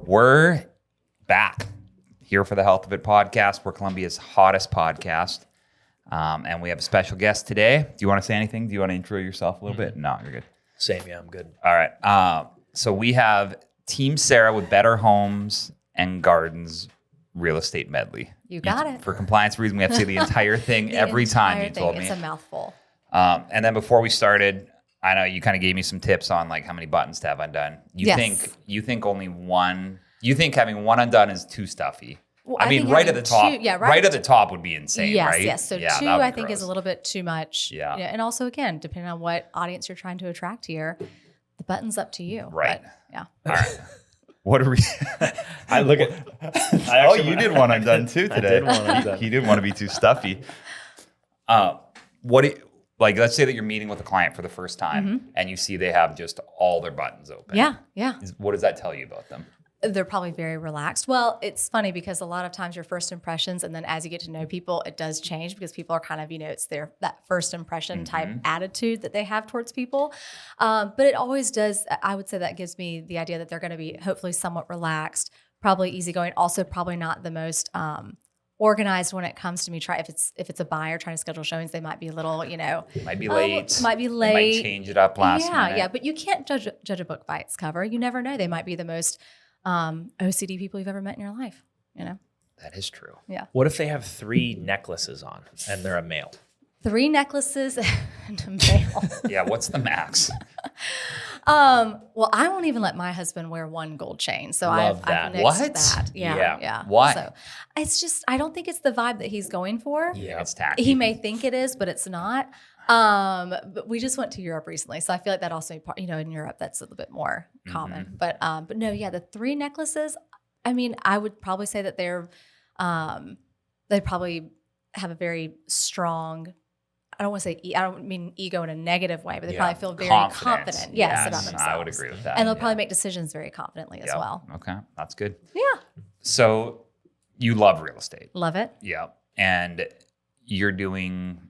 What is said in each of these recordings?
We're back here for the Health of It podcast. We're Columbia's hottest podcast. And we have a special guest today. Do you want to say anything? Do you want to intro yourself a little bit? No, you're good. Same, yeah, I'm good. All right. So we have Team Sarah with Better Homes and Gardens Real Estate Medley. You got it. For compliance reasons, we have to say the entire thing every time you told me. It's a mouthful. And then before we started, I know you kind of gave me some tips on like how many buttons to have undone. You think only one. You think having one undone is too stuffy. Well, I mean, right at the top. Right at the top would be insane, yes, right? Yes. So two, I think, is a little bit too much. Yeah. And also, again, depending on what audience you're trying to attract here, the button's up to you. Right. But, yeah. All right. What are we? I look at. You did one undone too today. I did one undone. He didn't want to be too stuffy. Let's say that you're meeting with a client for the first time and you see they have just all their buttons open. Yeah. What does that tell you about them? They're probably very relaxed. Well, it's funny because a lot of times your first impressions, and then as you get to know people, it does change because people are kind of, it's that first impression type attitude that they have towards people. But it always does. I would say that gives me the idea that they're going to be hopefully somewhat relaxed, probably easygoing, also probably not the most organized when it comes to me. If it's a buyer trying to schedule showings, they might be a little, Might be late. Might be late. They might change it up last minute. Yeah. But you can't judge a book by its cover. You never know. They might be the most OCD people you've ever met in your life, That is true. Yeah. What if they have 3 necklaces on and they're a male? 3 necklaces and a male. Yeah, what's the max? Well, I won't even let my husband wear 1 gold chain. So I've nixed What? that. Yeah. Why? So it's just, I don't think it's the vibe that he's going for. Yeah, it's tacky. He may think it is, but it's not. But we just went to Europe recently. So I feel like that also, in Europe, that's a little bit more common. But no, yeah, the 3 necklaces, I would probably say that they probably have a very strong, I don't mean ego in a negative way, but they probably feel very confident about themselves. I would agree with that. And they'll probably make decisions very confidently as well. Okay, that's good. Yeah. So you love real estate. Love it. Yeah. And you're doing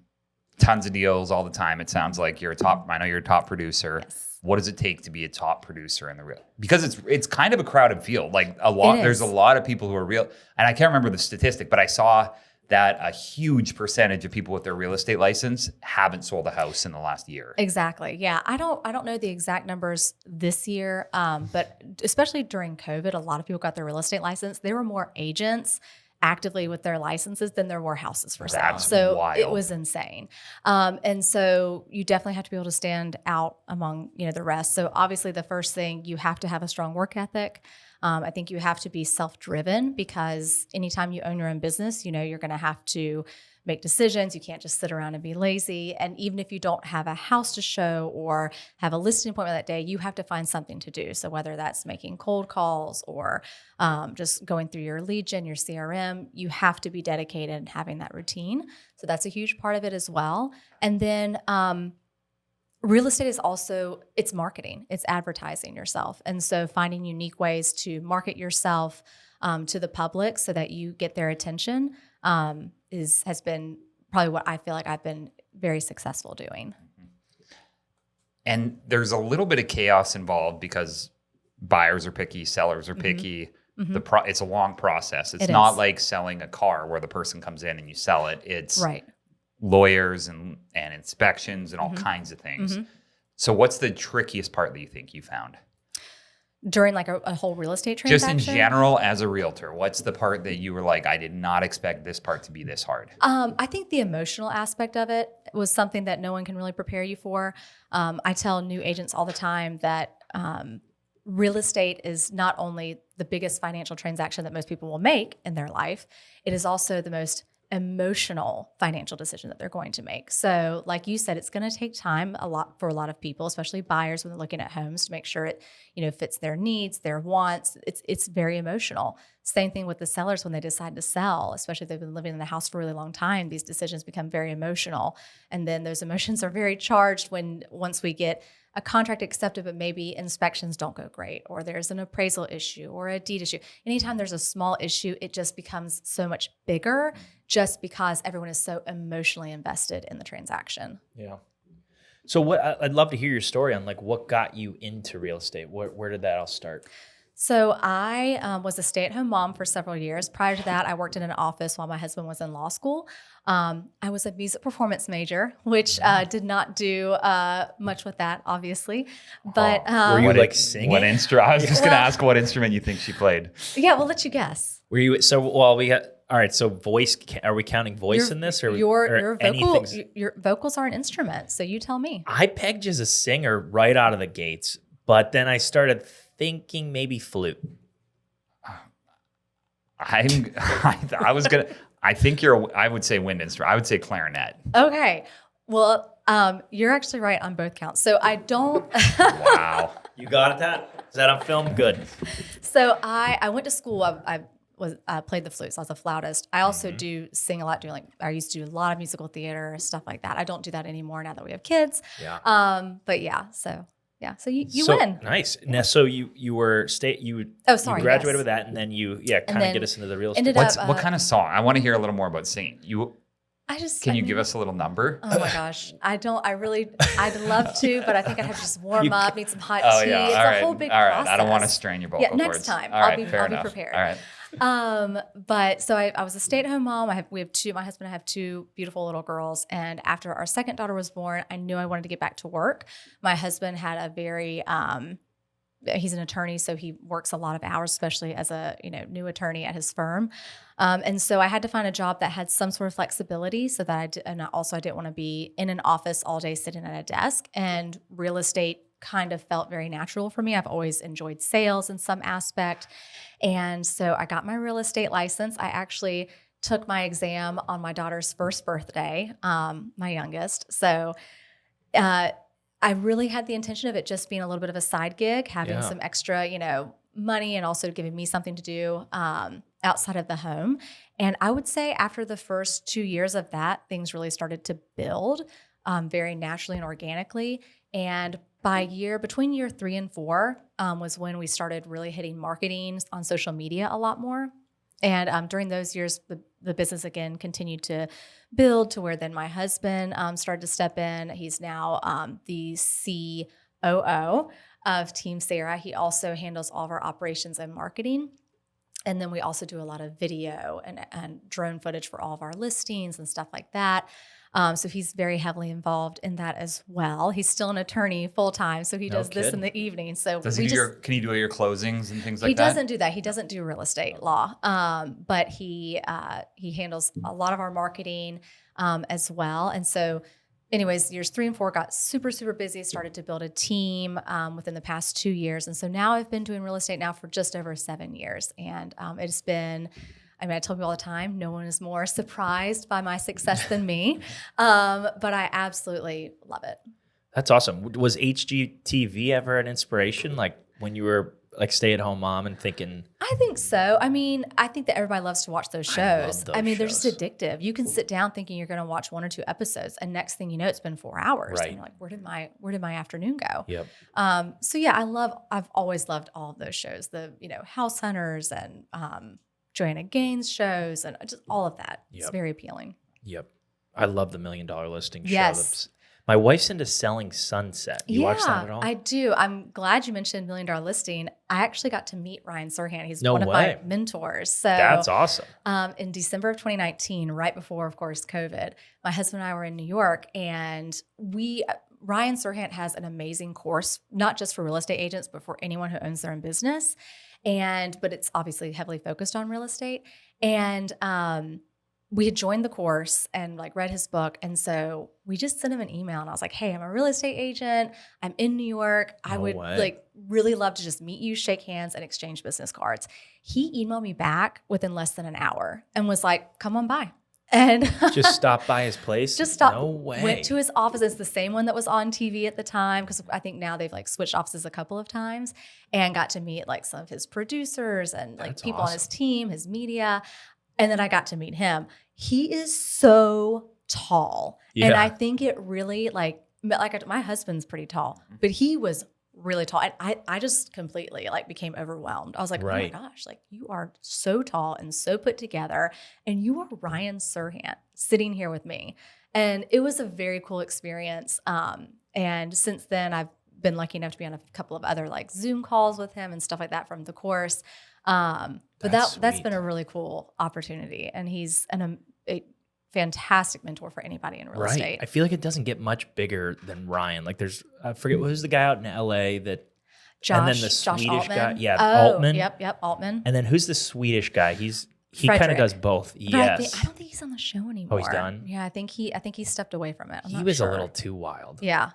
tons of deals all the time. It sounds like I know you're a top producer. Yes. What does it take to be a top producer in the real? Because it's kind of a crowded field. Like there's a lot of people who are real. And I can't remember the statistic, but I saw that a huge percentage of people with their real estate license haven't sold a house in the last year. Exactly. Yeah. I don't know the exact numbers this year, but especially during COVID, a lot of people got their real estate license. There were more agents actively with their licenses than there were houses for sale. That's so wild. It was insane. And so you definitely have to be able to stand out among, the rest. So obviously the first thing, you have to have a strong work ethic. I think you have to be self-driven because anytime you own your own business, you're going to have to make decisions. You can't just sit around and be lazy. And even if you don't have a house to show or have a listing appointment that day, you have to find something to do. So whether that's making cold calls or just going through your lead gen, your CRM, you have to be dedicated and having that routine. So that's a huge part of it as well. And then real estate is also, it's marketing, it's advertising yourself. And so finding unique ways to market yourself to the public so that you get their attention has been probably what I feel like I've been very successful doing. And there's a little bit of chaos involved because buyers are picky, sellers are picky. It's a long process. It's not like selling a car where the person comes in and you sell it. It's lawyers and inspections and all kinds of things. So what's the trickiest part that you think you found? During like a whole real estate transaction? Just in general as a realtor, what's the part that you were like, I did not expect this part to be this hard? I think the emotional aspect of it was something that no one can really prepare you for. I tell new agents all the time that real estate is not only the biggest financial transaction that most people will make in their life, it is also the most emotional financial decision that they're going to make. So like you said, it's going to take time for a lot of people, especially buyers when they're looking at homes to make sure it, fits their needs, their wants. It's very emotional. Same thing with the sellers when they decide to sell, especially if they've been living in the house for a really long time, these decisions become very emotional. And then those emotions are very charged once we get a contract accepted, but maybe inspections don't go great, or there's an appraisal issue or a deed issue. Anytime there's a small issue, it just becomes so much bigger just because everyone is so emotionally invested in the transaction. Yeah. So I'd love to hear your story on like what got you into real estate. Where did that all start? So I was a stay-at-home mom for several years. Prior to that, I worked in an office while my husband was in law school. I was a music performance major, which did not do much with that, obviously. But were you like singing? What instrument? I was just going to ask what instrument you think she played. Yeah, we'll let you guess. Were you we got all right? So voice, are we counting voice in this, or your vocal? anything? Your vocals are an instrument, so you tell me. I pegged you as a singer right out of the gates, but then I started thinking maybe flute. I would say wind instrument. I would say clarinet. Okay. Well, you're actually right on both counts. So I don't. Wow. You got that? Is that on film? Good. So I went to school. I played the flute, so I was a flautist. I also do sing a lot. I used to do a lot of musical theater, stuff like that. I don't do that anymore now that we have kids. Yeah. But yeah, so you So, win. Nice. Now, so you graduated yes. with that, and then kind of get us into the real estate. What kind of song? I want to hear a little more about singing. Can you give us a little number? Oh my gosh, I'd love to, but I think I'd have to just warm up, need some hot tea. Yeah. It's a whole big process. I don't want to strain your vocal cords. Next time, I'll be prepared. All right. But so I was a stay-at-home mom. My husband and I have two beautiful little girls. And after our second daughter was born, I knew I wanted to get back to work. My husband had a very, he's an attorney, so he works a lot of hours, especially as a new attorney at his firm. And so I had to find a job that had some sort of flexibility, so that I didn't want to be in an office all day sitting at a desk. And real estate kind of felt very natural for me. I've always enjoyed sales in some aspect. And so I got my real estate license. I actually took my exam on my daughter's first birthday, my youngest. So I really had the intention of it just being a little bit of a side gig, having some extra, money, and also giving me something to do outside of the home. And I would say after the first 2 years of that, things really started to build very naturally and organically. And between year 3 and 4 was when we started really hitting marketing on social media a lot more. And during those years, the business again continued to build to where then my husband started to step in. He's now the COO of Team Sarah. He also handles all of our operations and marketing. And then we also do a lot of video and drone footage for all of our listings and stuff like that. So he's very heavily involved in that as well. He's still an attorney full time, so he does this in the evening. So can he do your closings and things like that? He doesn't do that. He doesn't do real estate law, but he handles a lot of our marketing as well. And so, anyways, years 3 and 4 got super, super busy. Started to build a team within the past 2 years, and so now I've been doing real estate now for just over 7 years, and it's been. I tell people all the time, no one is more surprised by my success than me, but I absolutely love it. That's awesome. Was HGTV ever an inspiration, like when you were like stay-at-home mom and thinking? I think so. I think that everybody loves to watch those shows. They're just addictive. You can sit down thinking you're going to watch 1 or 2 episodes, and next thing you know, it's been 4 hours. Right. And you're like, where did my afternoon go? Yep. So yeah, I've always loved all of those shows. The House Hunters and Joanna Gaines shows and just all of that. Yep. It's very appealing. Yep. I love the $1 Million Listing show. Yes. My wife's into Selling Sunset. You watch that at all? I do. I'm glad you mentioned $1 Million Listing. I actually got to meet Ryan Serhant. He's one of my mentors. So that's awesome. In December of 2019, right before, of course, COVID, my husband and I were in New York, and Ryan Serhant has an amazing course, not just for real estate agents, but for anyone who owns their own business. But it's obviously heavily focused on real estate. And we had joined the course and read his book. And so we just sent him an email, and I was like, hey, I'm a real estate agent. I'm in New York. I would really love to just meet you, shake hands, and exchange business cards. He emailed me back within less than an hour and was like, come on by. And just stopped by his place? Just stopped. No way. Went to his office. It's the same one that was on TV at the time, because I think now they've switched offices a couple of times, and got to meet some of his producers and people on his team, his media. And then I got to meet him. He is so tall. Yeah. And I think it really my husband's pretty tall, but he was really tall. And I just completely became overwhelmed. I was like, oh my gosh, you are so tall and so put together, and you are Ryan Serhant sitting here with me. And it was a very cool experience. And since then, I've been lucky enough to be on a couple of other like Zoom calls with him and stuff like that from the course. But that's been a really cool opportunity. And he's a fantastic mentor for anybody in real estate. I feel like it doesn't get much bigger than Ryan. Like I forget who's the guy out in LA that, and then the Swedish Altman. guy. Yeah, Altman. Altman. Yep, Altman. And then who's the Swedish guy? He kind of does both. Yes. I don't think he's on the show anymore. Oh, he's done? Yeah, I think he stepped away from it. He was a little too wild. Yeah.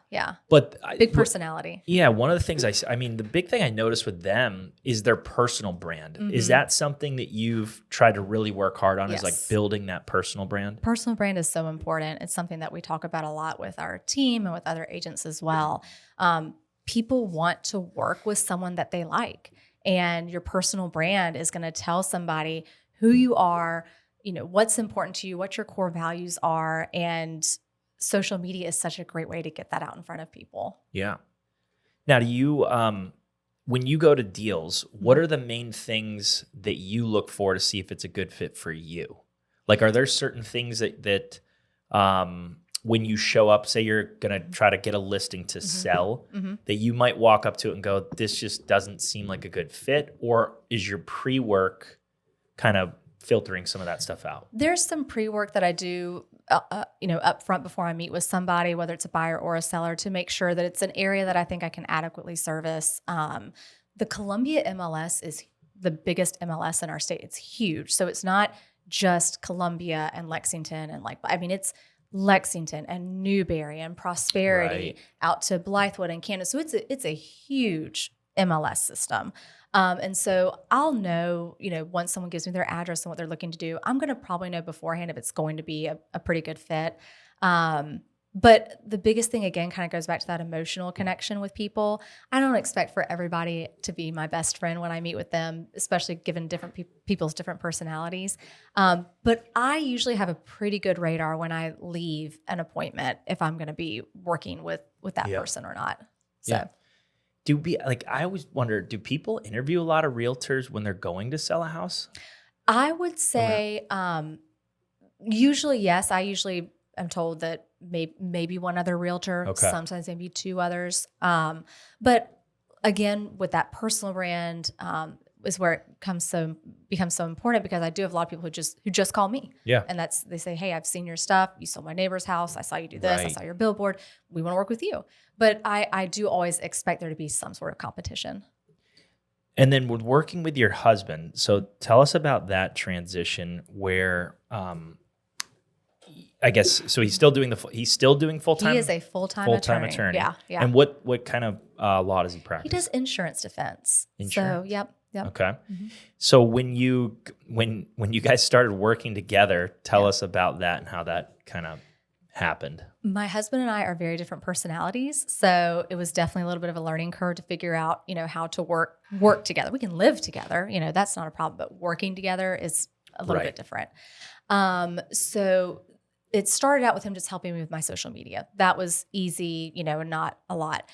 But big personality. Yeah, one of the things I mean, the big thing I noticed with them is their personal brand. Mm-hmm. Is that something that you've tried to really work hard on? Yes. Is like building that personal brand? Personal brand is so important. It's something that we talk about a lot with our team and with other agents as well. People want to work with someone that they like, and your personal brand is going to tell somebody who you are, what's important to you, what your core values are. And social media is such a great way to get that out in front of people. Yeah. Now, do you, when you go to deals, what are the main things that you look for to see if it's a good fit for you? Like, are there certain things that when you show up, say you're going to try to get a listing to sell, that you might walk up to it and go, this just doesn't seem like a good fit? Or is your pre-work kind of filtering some of that stuff out? There's some pre-work that I do, up front before I meet with somebody, whether it's a buyer or a seller, to make sure that it's an area that I think I can adequately service. The Columbia MLS is the biggest MLS in our state. It's huge. So it's not just Columbia and Lexington it's Lexington and Newberry and Prosperity out to Blythewood and Camden. So it's a huge MLS system. And so I'll know, once someone gives me their address and what they're looking to do, I'm going to probably know beforehand if it's going to be a pretty good fit. But the biggest thing, again, kind of goes back to that emotional connection with people. I don't expect for everybody to be my best friend when I meet with them, especially given different people's different personalities. But I usually have a pretty good radar when I leave an appointment if I'm going to be working with that person or not. So. Yeah. I always wonder, do people interview a lot of realtors when they're going to sell a house? I would say usually yes. I usually am told that maybe one other realtor, sometimes maybe two others. But again, with that personal brand is where it becomes so important, because I do have a lot of people who just call me. Yeah. And they say, hey, I've seen your stuff. You sold my neighbor's house. I saw you do this. I saw your billboard. We want to work with you. But I do always expect there to be some sort of competition. And then with working with your husband, so tell us about that transition where, I guess, so he's still doing full-time? He is a full-time attorney. Yeah. And what kind of law does he practice? He does insurance defense. Insurance? So, yep. Okay. Mm-hmm. So when you guys started working together, tell us about that and how that kind of happened. My husband and I are very different personalities, so it was definitely a little bit of a learning curve to figure out, how to work together. We can live together, that's not a problem, but working together is a little bit different. So it started out with him just helping me with my social media. That was easy, and not a lot.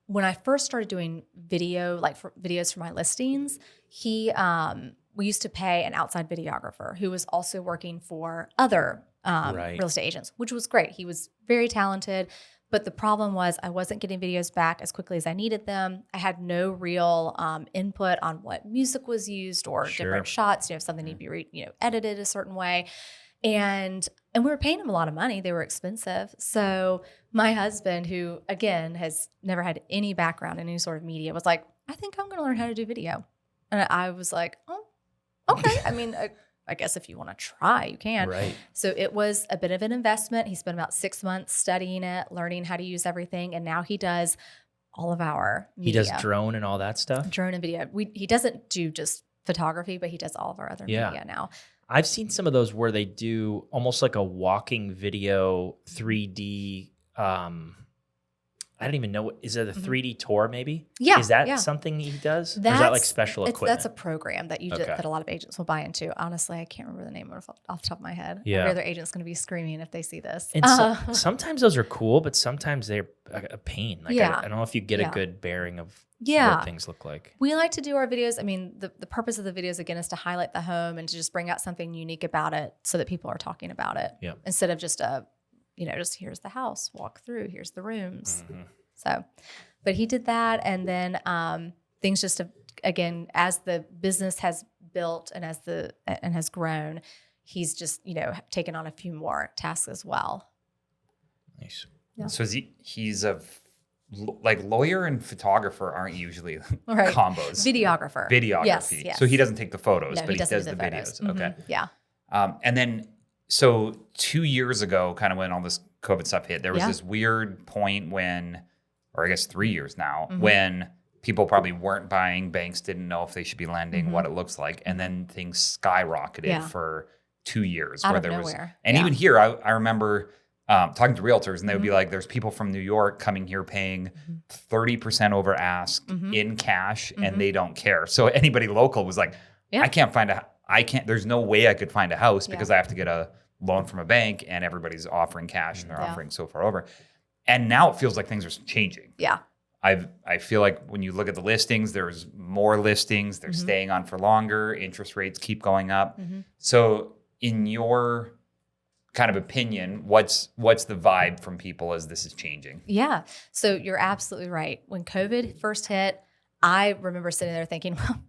When I first started doing videos for my listings, we used to pay an outside videographer who was also working for other real estate agents, which was great. He was very talented, but the problem was I wasn't getting videos back as quickly as I needed them. I had no real input on what music was used or different shots. If something needed to be edited a certain way, and we were paying him a lot of money. They were expensive. So my husband, who again has never had any background in any sort of media, was like, I think I'm going to learn how to do video. And I was like, oh, okay. I mean, I guess if you want to try, you can. Right. So it was a bit of an investment. He spent about 6 months studying it, learning how to use everything. And now he does all of our media. He does drone and all that stuff? Drone and video. He doesn't do just photography, but he does all of our other media now. I've seen some of those where they do almost like a walking video 3D. I don't even know. Is it a 3D tour maybe? Yeah. Is that something he does? Or is that like special equipment? That's a program that that a lot of agents will buy into. Honestly, I can't remember the name of it off the top of my head. Yeah. Every other agent's going to be screaming if they see this. And sometimes those are cool, but sometimes they're a pain. Like I don't know if you get a good bearing of what things look like. We like to do our videos. I mean, the purpose of the videos, again, is to highlight the home and to just bring out something unique about it so that people are talking about it instead of just a just here's the house, walk through, here's the rooms. So, but he did that. And then things just, again, as the business has built and has grown, he's just, taken on a few more tasks as well. Nice. Yeah. So he's a lawyer and photographer aren't usually combos. Videography. Yes. So he doesn't take the photos, No, but he does do the photos. videos. Okay. Yeah. And then, so 2 years ago, kind of when all this COVID stuff hit, there was this weird point when, or I guess 3 years now, when people probably weren't buying, banks didn't know if they should be lending, what it looks like. And then things skyrocketed for 2 years. Out where of there nowhere. And even here, I remember talking to realtors, and they would be like, there's people from New York coming here paying 30% over ask in cash, and they don't care. So anybody local was like, there's no way I could find a house because I have to get a loan from a bank, and everybody's offering cash and they're offering so far over. And now it feels like things are changing. Yeah. I feel like when you look at the listings, there's more listings, they're staying on for longer, interest rates keep going up. So in your kind of opinion, what's the vibe from people as this is changing? Yeah. So you're absolutely right. When COVID first hit, I remember sitting there thinking, well,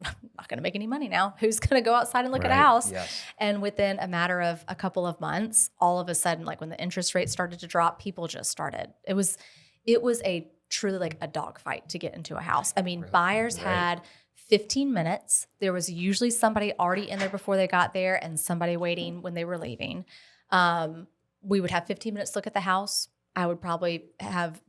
I'm not going to make any money now. Who's going to go outside and look at a house? Yes. And within a matter of a couple of months, all of a sudden, like when the interest rates started to drop, people just started. It was a truly like a dogfight to get into a house. I mean, buyers had 15 minutes. There was usually somebody already in there before they got there and somebody waiting when they were leaving. We would have 15 minutes to look at the house. I would probably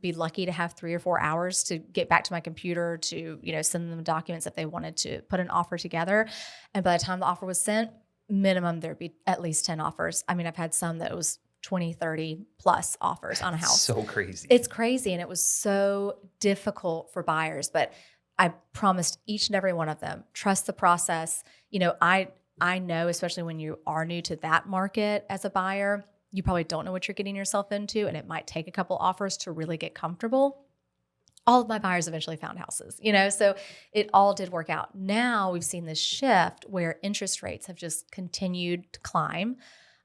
be lucky to have 3 or 4 hours to get back to my computer to, send them documents if they wanted to put an offer together. And by the time the offer was sent, minimum there'd be at least 10 offers. I mean, I've had some that was 20, 30 plus offers on a house. So crazy. It's crazy. And it was so difficult for buyers, but I promised each and every one of them, trust the process. I know, especially when you are new to that market as a buyer, you probably don't know what you're getting yourself into, and it might take a couple offers to really get comfortable. All of my buyers eventually found houses, so it all did work out. Now we've seen this shift where interest rates have just continued to climb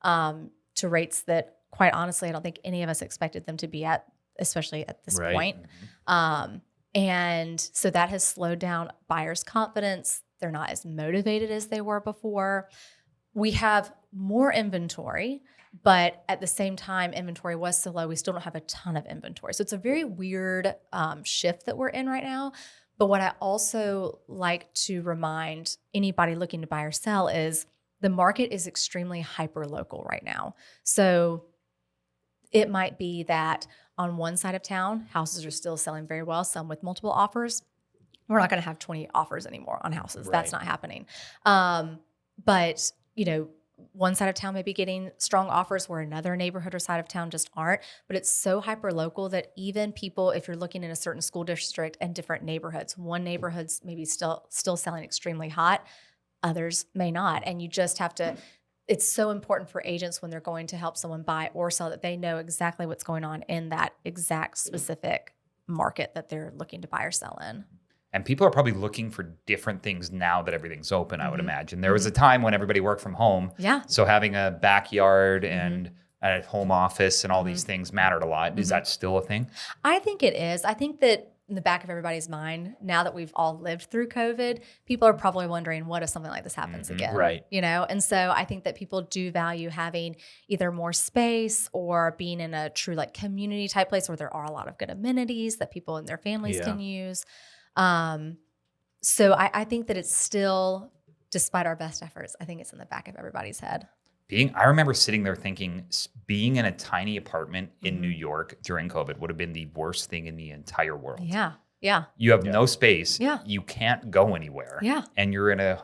to rates that, quite honestly, I don't think any of us expected them to be at, especially at this point. And so that has slowed down buyers' confidence. They're not as motivated as they were before. We have more inventory, but at the same time, inventory was so low, we still don't have a ton of inventory. So it's a very weird shift that we're in right now. But what I also like to remind anybody looking to buy or sell is the market is extremely hyper-local right now. So it might be that on one side of town, houses are still selling very well, some with multiple offers. We're not going to have 20 offers anymore on houses. Right. That's not happening. But, one side of town may be getting strong offers where another neighborhood or side of town just aren't. But it's so hyper-local that even people, if you're looking in a certain school district and different neighborhoods, one neighborhood's maybe still selling extremely hot, others may not. And you just have to... It's so important for agents when they're going to help someone buy or sell that they know exactly what's going on in that exact specific market that they're looking to buy or sell in. And people are probably looking for different things now that everything's open, I would imagine. There was a time when everybody worked from home. Yeah. So having a backyard and a home office and all these things mattered a lot. Is that still a thing? I think it is. I think that in the back of everybody's mind, now that we've all lived through COVID, people are probably wondering, what if something like this happens again? Right. And so I think that people do value having either more space or being in a true like community type place where there are a lot of good amenities that people and their families can use. So I think that it's still, despite our best efforts, I think it's in the back of everybody's head. I remember sitting there thinking being in a tiny apartment in New York during COVID would have been the worst thing in the entire world. Yeah. Yeah. You have no space. Yeah. You can't go anywhere. Yeah. And you're in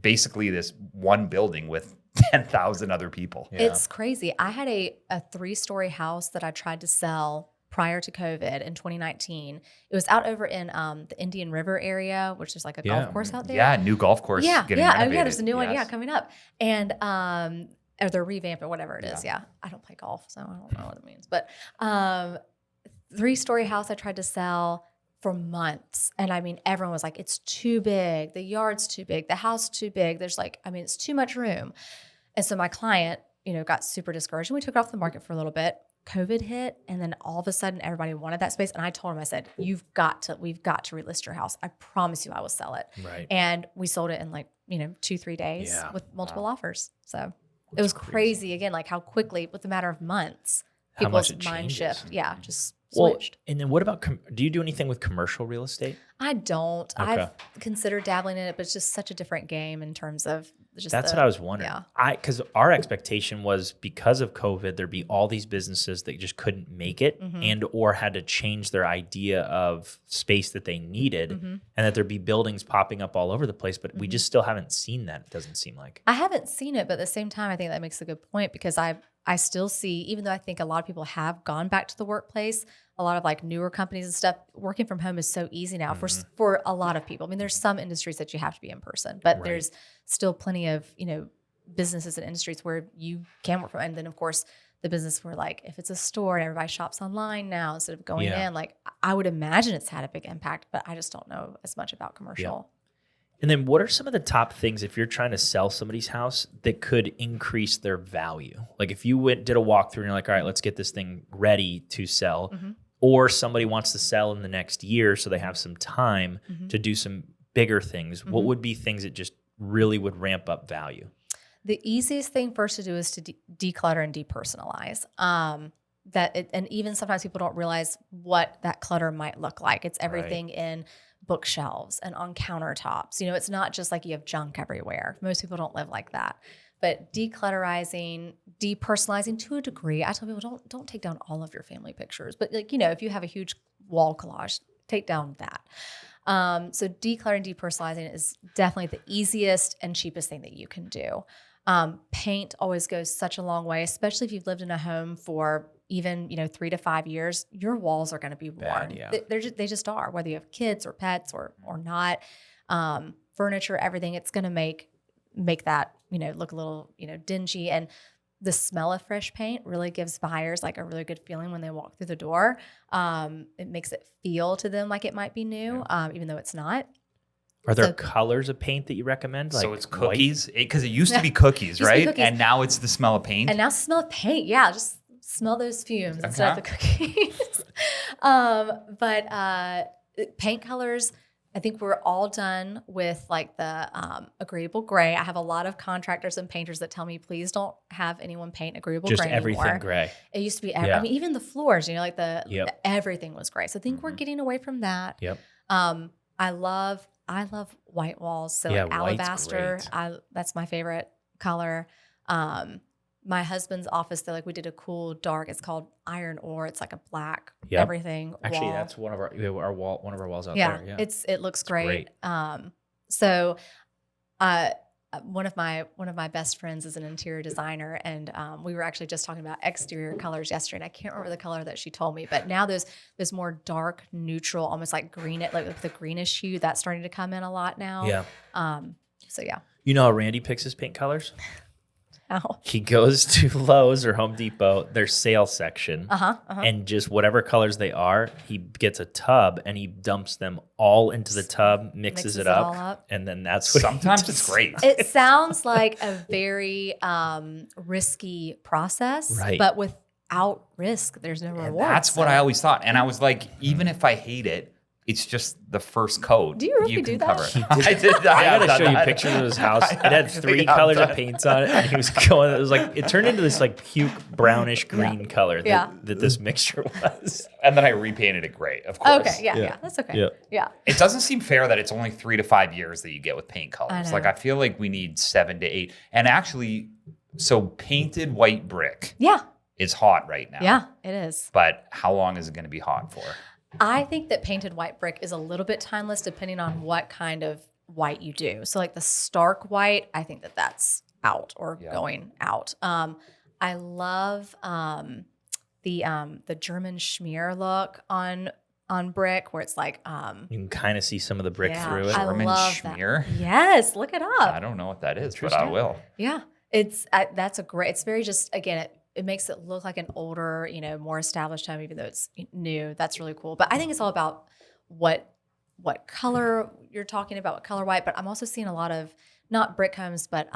basically this one building with 10,000 other people. Yeah. It's crazy. I had a 3-story house that I tried to sell prior to COVID in 2019. It was out over in the Indian River area, which is like a golf course out there. Yeah, new golf course. Getting renovated. There's a new one. Yeah, coming up. And or they're revamped or whatever it is. Yeah. I don't play golf, so I don't know what it means. But 3-story house I tried to sell for months. And I mean, everyone was like, it's too big. The yard's too big. The house too big. There's it's too much room. And so my client, got super discouraged, and we took it off the market for a little bit. COVID hit, and then all of a sudden everybody wanted that space. And I told him, I said, we've got to relist your house. I promise you I will sell it. Right. And we sold it in 2-3 days with multiple offers. So it was crazy again, like how quickly, with a matter of months, people's mind shift. Yeah. Just switched. And then what about, do you do anything with commercial real estate? I don't. Okay. I've considered dabbling in it, but it's just such a different game in terms of just That's what I was wondering. Yeah. Because our expectation was because of COVID, there'd be all these businesses that just couldn't make it and or had to change their idea of space that they needed, and that there'd be buildings popping up all over the place. But we just still haven't seen that, it doesn't seem like. I haven't seen it, but at the same time, I think that makes a good point, because I still see, even though I think a lot of people have gone back to the workplace, a lot of newer companies and stuff, working from home is so easy now for a lot of people. I mean, there's some industries that you have to be in person, but there's still plenty of, businesses and industries where you can work from home. And then of course the business where if it's a store and everybody shops online now instead of going in, I would imagine it's had a big impact, but I just don't know as much about commercial. Yeah. And then what are some of the top things if you're trying to sell somebody's house that could increase their value? Like if you did a walkthrough and you're like, all right, let's get this thing ready to sell, or somebody wants to sell in the next year so they have some time to do some bigger things, what would be things that just really would ramp up value? The easiest thing first to do is to declutter and depersonalize. And even sometimes people don't realize what that clutter might look like. It's everything in bookshelves and on countertops. It's not just like you have junk everywhere. Most people don't live like that. But declutterizing, depersonalizing to a degree. I tell people don't take down all of your family pictures, but if you have a huge wall collage, take down that. So decluttering, depersonalizing is definitely the easiest and cheapest thing that you can do. Paint always goes such a long way, especially if you've lived in a home for even 3 to 5 years. Your walls are going to be worn. Yeah. They just are, whether you have kids or pets or not. Furniture, everything, it's going to make that look a little dingy. And the smell of fresh paint really gives buyers a really good feeling when they walk through the door. It makes it feel to them like it might be new, even though it's not. Are there colors of paint that you recommend? So it's cookies, because it used to be cookies, right? And now it's the smell of paint. And now it's the smell of paint. Yeah, just smell those fumes instead of the cookies. But paint colors, I think we're all done with the agreeable gray. I have a lot of contractors and painters that tell me, please don't have anyone paint agreeable just gray everything anymore. Gray. It used to be, even the floors, everything was gray. So I think we're getting away from that. Yep. I love white walls. So alabaster, that's my favorite color. My husband's office, we did a cool dark. It's called iron ore. It's like a black everything. Actually, wall. That's one of our walls out there. Yeah, it looks great. Great. One of my best friends is an interior designer, and we were actually just talking about exterior colors yesterday. And I can't remember the color that she told me, but now there's more dark, neutral, almost like green, like the greenish hue that's starting to come in a lot now. Yeah. So yeah. You know how Randy picks his paint colors? How? He goes to Lowe's or Home Depot, their sale section, and just whatever colors they are, he gets a tub and he dumps them all into the tub, mixes it up, and then that's what. Sometimes it's great. It sounds like a very risky process, right? But without risk, there's no reward. That's what I always thought, and I was like, even if I hate it, it's just the first coat. Do you really do that? Cover it. I did. I gotta show you pictures of his house. It had 3 colors of paints on it, and he was going. It was it turned into this puke brownish green color that this mixture was. And then I repainted it gray, of course. Okay, yeah, that's okay. Yeah. It doesn't seem fair that it's only 3 to 5 years that you get with paint colors. I feel like we need 7 to 8. And actually, so painted white brick. Yeah. Is hot right now. Yeah, it is. But how long is it going to be hot for? I think that painted white brick is a little bit timeless depending on what kind of white you do. So the stark white, I think that's out or going out. I love the German schmear look on brick where it's you can kind of see some of the brick through it. German schmear? That. Yes, look it up. I don't know what that is, but I will. Yeah, it's very just, again, it makes it look like an older, more established home, even though it's new. That's really cool. But I think it's all about what color you're talking about, what color white. But I'm also seeing a lot of not brick homes, but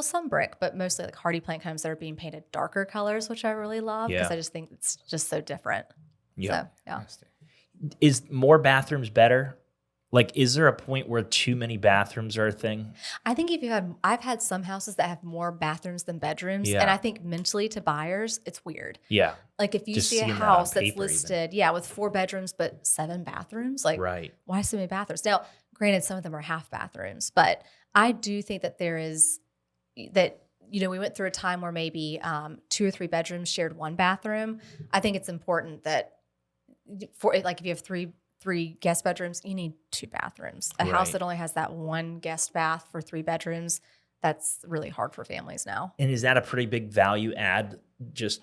some brick, but mostly like hardy plank homes that are being painted darker colors, which I really love because I just think it's just so different. Yeah. So, yeah. Is more bathrooms better? Like, is there a point where too many bathrooms are a thing? I think I've had some houses that have more bathrooms than bedrooms. And I think mentally to buyers, it's weird. Yeah. Like if you Just see a house that's listed, with 4 bedrooms, but 7 bathrooms, like why so many bathrooms? Now, granted, some of them are half bathrooms, but I do think that we went through a time where maybe 2 or 3 bedrooms shared 1 bathroom. I think it's important that if you have three guest bedrooms, you need 2 bathrooms. A house that only has that 1 guest bath for 3 bedrooms, that's really hard for families now. And is that a pretty big value add? Just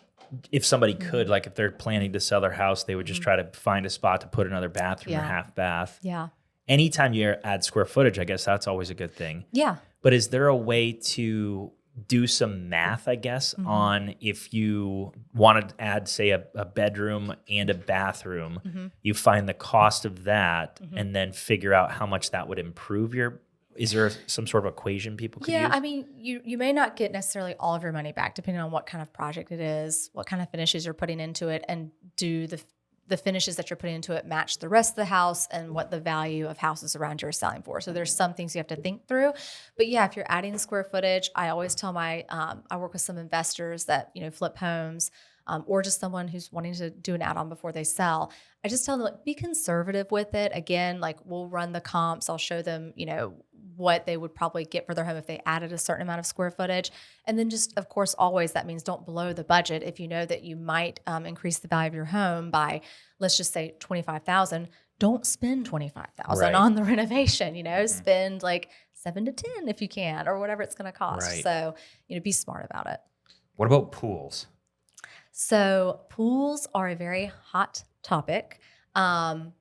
if somebody could, like if they're planning to sell their house, they would just try to find a spot to put another bathroom or half bath. Yeah. Anytime you add square footage, I guess that's always a good thing. Yeah. But is there a way to do some math, I guess, on if you want to add, say, a bedroom and a bathroom, you find the cost of that and then figure out how much that would improve is there some sort of equation people could use? I mean, you may not get necessarily all of your money back depending on what kind of project it is, what kind of finishes you're putting into it, and do the finishes that you're putting into it match the rest of the house and what the value of houses around you are selling for. So there's some things you have to think through. But yeah, if you're adding square footage, I always tell I work with some investors that, flip homes, or just someone who's wanting to do an add-on before they sell. I just tell them, be conservative with it. Again, we'll run the comps. I'll show them, what they would probably get for their home if they added a certain amount of square footage. And then just, of course, always that means don't blow the budget. If you know that you might increase the value of your home by, let's just say $25,000, don't spend $25,000 on the renovation, spend like 7 to 10 if you can, or whatever it's going to cost. Right. So, be smart about it. What about pools? So pools are a very hot topic. And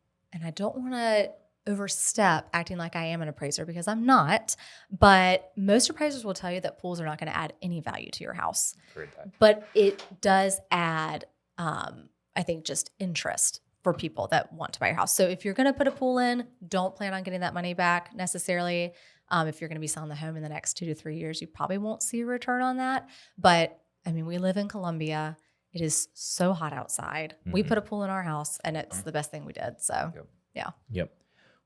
I don't want to overstep acting like I am an appraiser because I'm not, but most appraisers will tell you that pools are not going to add any value to your house. But it does add, I think, just interest for people that want to buy your house. So if you're going to put a pool in, don't plan on getting that money back necessarily. If you're going to be selling the home in the next 2 to 3 years, you probably won't see a return on that. But I mean, we live in Columbia. It is so hot outside. We put a pool in our house and it's the best thing we did. So Yep.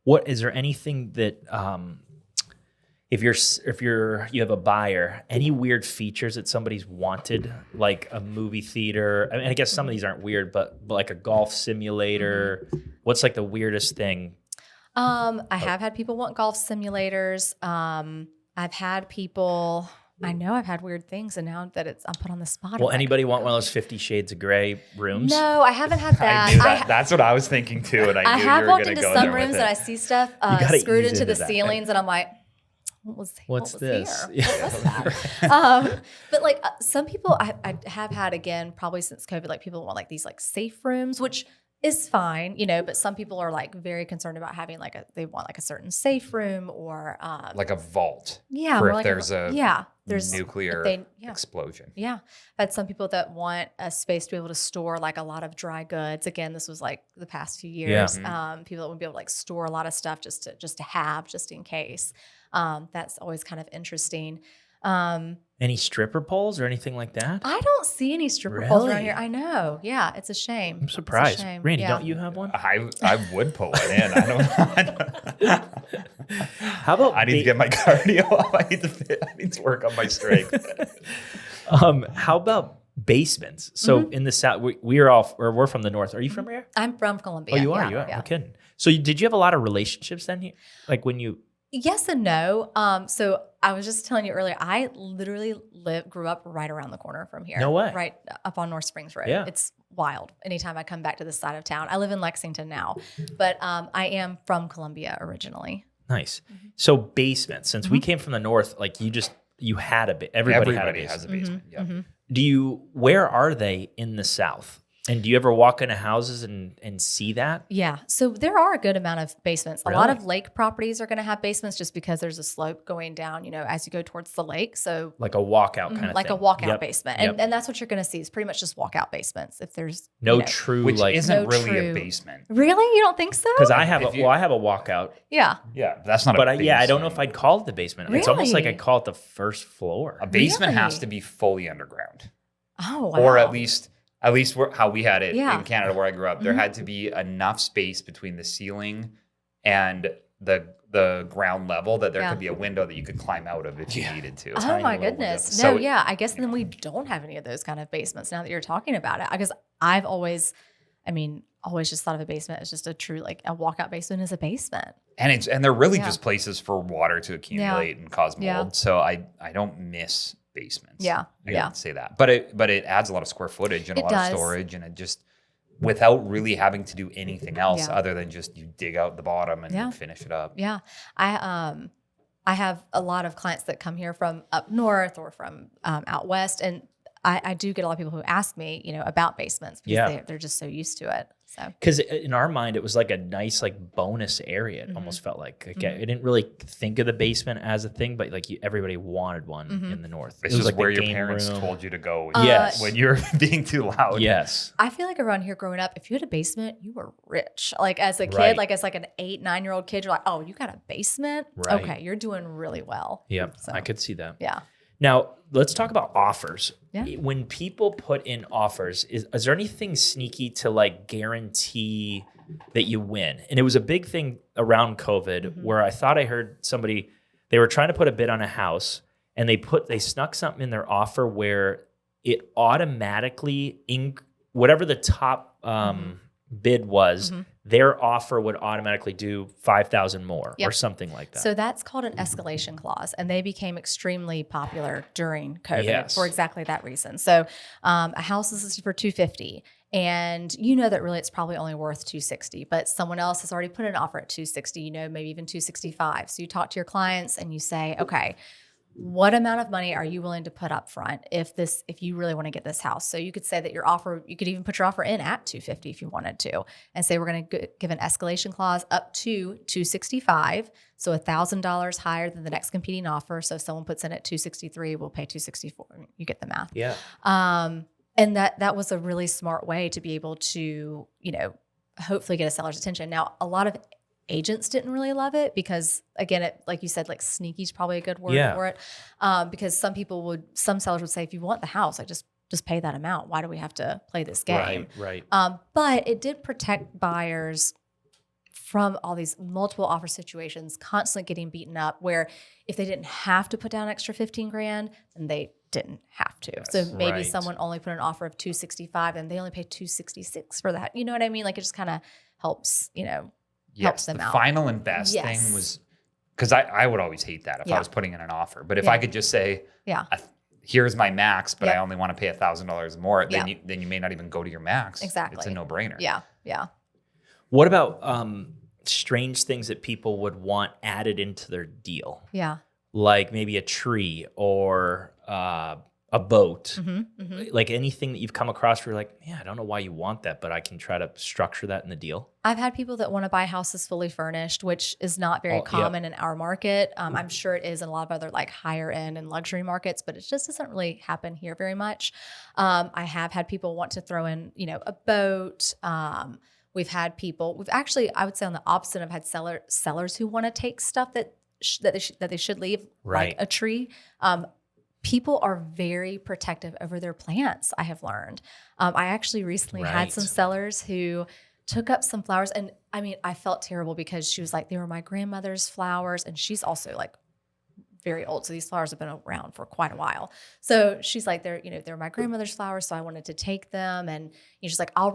What is there anything that if you have a buyer, any weird features that somebody's wanted, like a movie theater? I mean, I guess some of these aren't weird, but like a golf simulator. What's like the weirdest thing? I have had people want golf simulators. I've had people. I know I've had weird things, and now that I'm put on the spot. Well, anybody want one of those 50 Shades of Grey rooms? No, I haven't had that. I knew that. That's what I was thinking too, and I knew have you were walked going to into go some there rooms with and it. I see stuff screwed into the ceilings, and I'm like, what's this? Here? What was that? But some people, I have had, again, probably since COVID, people want these safe rooms, which is fine, but some people are very concerned about having they want a certain safe room or like a vault. Yeah. For if there's nuclear explosion. Yeah. I've had some people that want a space to be able to store a lot of dry goods. Again, this was the past few years. Yeah. People that would be able to store a lot of stuff just to have, just in case. That's always kind of interesting. Any stripper poles or anything like that? I don't see any stripper poles around here. I know. Yeah, it's a shame. I'm surprised. Randy, don't you have one? I would pull it in. I don't. How about I need to get my cardio up. I need to work on my strength. How about basements? So in the South, we're from the North. Are you from here? I'm from Columbia. Oh, you are? Yeah. I'm kidding. So did you have a lot of relationships then? When you... Yes and no. So I was just telling you earlier, I literally grew up right around the corner from here. No way. Right up on North Springs Road. Yeah. It's wild. Anytime I come back to this side of town. I live in Lexington now, but I am from Columbia originally. Nice. So basements, since we came from the North, you had a bit. Everybody had a basement. has a basement. Yeah. Where are they in the South? And do you ever walk into houses and see that? Yeah. So there are a good amount of basements. Really? A lot of lake properties are going to have basements just because there's a slope going down, as you go towards the lake. So Like a walkout kind of like thing. a walkout basement. And, Yep. and that's what you're going to see is pretty much just walkout basements. If there's No true, which like, isn't No really true. a basement. Really? You don't think so? because I have If you- I have a walkout, Yeah. Yeah, that's not but a I don't know basement. if I'd call it the basement. It's almost like Really? I'd call it the first floor. A basement has Really? to be fully underground. Oh, wow. Or at least how we had it Yeah. in Canada where I grew up. There had to be enough space between the ceiling and the ground level that there could be a window that you could climb out of if you needed to. Oh Tiny my little goodness. window. No, So- yeah. I guess then we don't have any of those kind of basements now that you're talking about it. Because I've always just thought of a basement as just a true, like a walkout basement is a basement. And they're really Yeah. just places for water to accumulate and cause mold. Yeah. So I don't miss basements. Yeah. I Yeah. gotta say that. But it adds a lot of square footage and a It lot does. of storage, and it just without really having to do anything else Yeah. other than just you dig out the bottom and Yeah. finish it up. Yeah. I have a lot of clients that come here from up north or from out west. And I do get a lot of people who ask me, about basements because they're just so used to it. So Because in our mind, it was like a nice, like bonus area. It almost felt like I didn't really think of the basement as a thing, but like everybody wanted one in the north. This It was is like where the your game parents room. told you to go Yes. when you're being too loud. Yes. I feel like around here growing up, if you had a basement, you were rich. Like as a kid, Right. like as like an 8-9-year-old kid, you're like, oh, you got a basement? Right. Okay, you're doing really well. Yep. So, I could see that. Yeah. Now, let's talk about offers. Yeah. When people put in offers, is there anything sneaky to like guarantee that you win? And it was a big thing around COVID where I thought I heard somebody, they were trying to put a bid on a house and they snuck something in their offer where it automatically, whatever the top bid was, their offer would automatically do 5,000 more or something like that. So that's called an escalation clause, and they became extremely popular during COVID Yes. for exactly that reason. So a house is listed for $250, and you know that really it's probably only worth $260, but someone else has already put an offer at $260, maybe even $265. So you talk to your clients and you say, okay, what amount of money are you willing to put up front if you really want to get this house? So you could say that you could even put your offer in at $250 if you wanted to, and say we're going to give an escalation clause up to $265, so $1,000 higher than the next competing offer. So if someone puts in at $263, we'll pay $264. You get the math. Yeah. And that was a really smart way to be able to, hopefully get a seller's attention. Now, a lot of agents didn't really love it because, again, like you said, like sneaky is probably a good word for it. Because some sellers would say, if you want the house, like just pay that amount. Why do we have to play this game? Right. But it did protect buyers from all these multiple offer situations, constantly getting beaten up, where if they didn't have to put down an extra 15 grand, then they didn't have to. So maybe Right. someone only put an offer of 265 and they only paid 266 for that. You know what I mean? Like it just kind of helps, helps them the out. final and best Yes. thing was because I would always hate that if I was putting in an offer. But if I could just say, here's my max, but I only want to pay $1,000 more, then you may not even go to your max. Exactly. It's a no-brainer. Yeah. What about strange things that people would want added into their deal? Yeah. Like maybe a tree or a boat, like anything that you've come across where you're like, I don't know why you want that, but I can try to structure that in the deal. I've had people that want to buy houses fully furnished, which is not very common in our market. I'm sure it is in a lot of other like higher end and luxury markets, but it just doesn't really happen here very much. I have had people want to throw in, a boat. We've actually, I would say on the opposite, I've had sellers who want to take stuff that they should leave, like a tree. People are very protective over their plants, I have learned. I actually recently had some sellers who took up some flowers, and I mean, I felt terrible because she was like, they were my grandmother's flowers, and she's also like very old, so these flowers have been around for quite a while. So she's like, they're my grandmother's flowers, so I wanted to take them, and she's like, I'll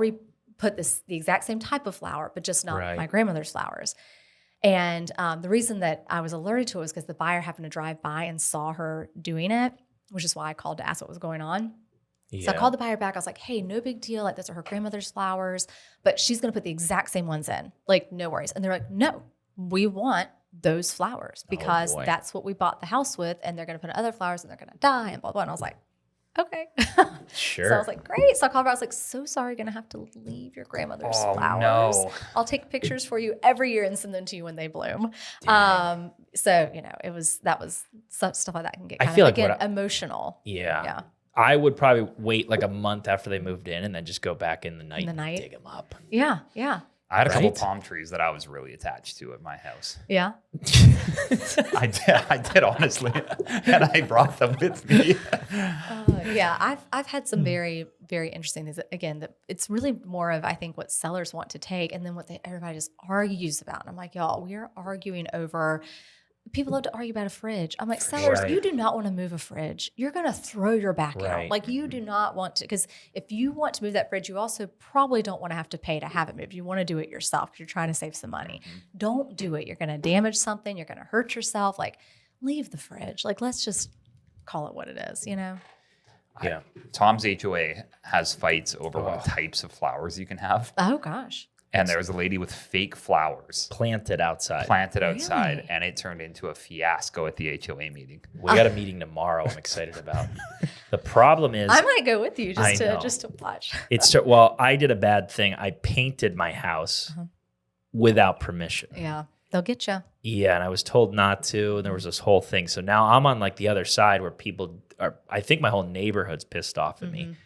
put the exact same type of flower, but just not my grandmother's flowers. And the reason that I was alerted to it was because the buyer happened to drive by and saw her doing it, which is why I called to ask what was going on. Yeah. So I called the buyer back. I was like, hey, no big deal. Like, those are her grandmother's flowers, but she's going to put the exact same ones in. Like, no worries. And they're like, no, we want those flowers because that's what we bought the house with. And they're going to put in other flowers and they're going to die and blah, blah. And I was like, okay. Sure. So I was like, great. So I called her. I was like, so sorry, going to have to leave your grandmother's flowers. No. I'll take pictures for you every year and send them to you when they bloom. So, that was stuff like that can get kind of, again, emotional. Yeah. Yeah. I would probably wait like a month after they moved in and then just go back in the night and dig them up. Yeah. Yeah. I had a couple palm trees that I was really attached to at my house. Yeah. I did honestly, and I brought them with me. Yeah, I've had some very, very interesting things. Again, that it's really more of, I think, what sellers want to take, and then what everybody just argues about. And I'm like, y'all, we are arguing over. People love to argue about a fridge. I'm like, sellers, you do not want to move a fridge. You're going to throw your back out. Like, you do not want to, because if you want to move that fridge, you also probably don't want to have to pay to have it moved. You want to do it yourself because you're trying to save some money. Don't do it. You're going to damage something. You're going to hurt yourself. Like, leave the fridge. Like, let's just call it what it is, Yeah. Tom's HOA has fights over what types of flowers you can have. Oh, gosh. And there was a lady with fake flowers planted outside, Really? and it turned into a fiasco at the HOA meeting. We got a meeting tomorrow. I'm excited about. The problem is, I might go with you just to watch. Well, I did a bad thing. I painted my house without permission. Yeah, they'll get you. Yeah, and I was told not to, and there was this whole thing. So now I'm on like the other side where people are. I think my whole neighborhood's pissed off at me.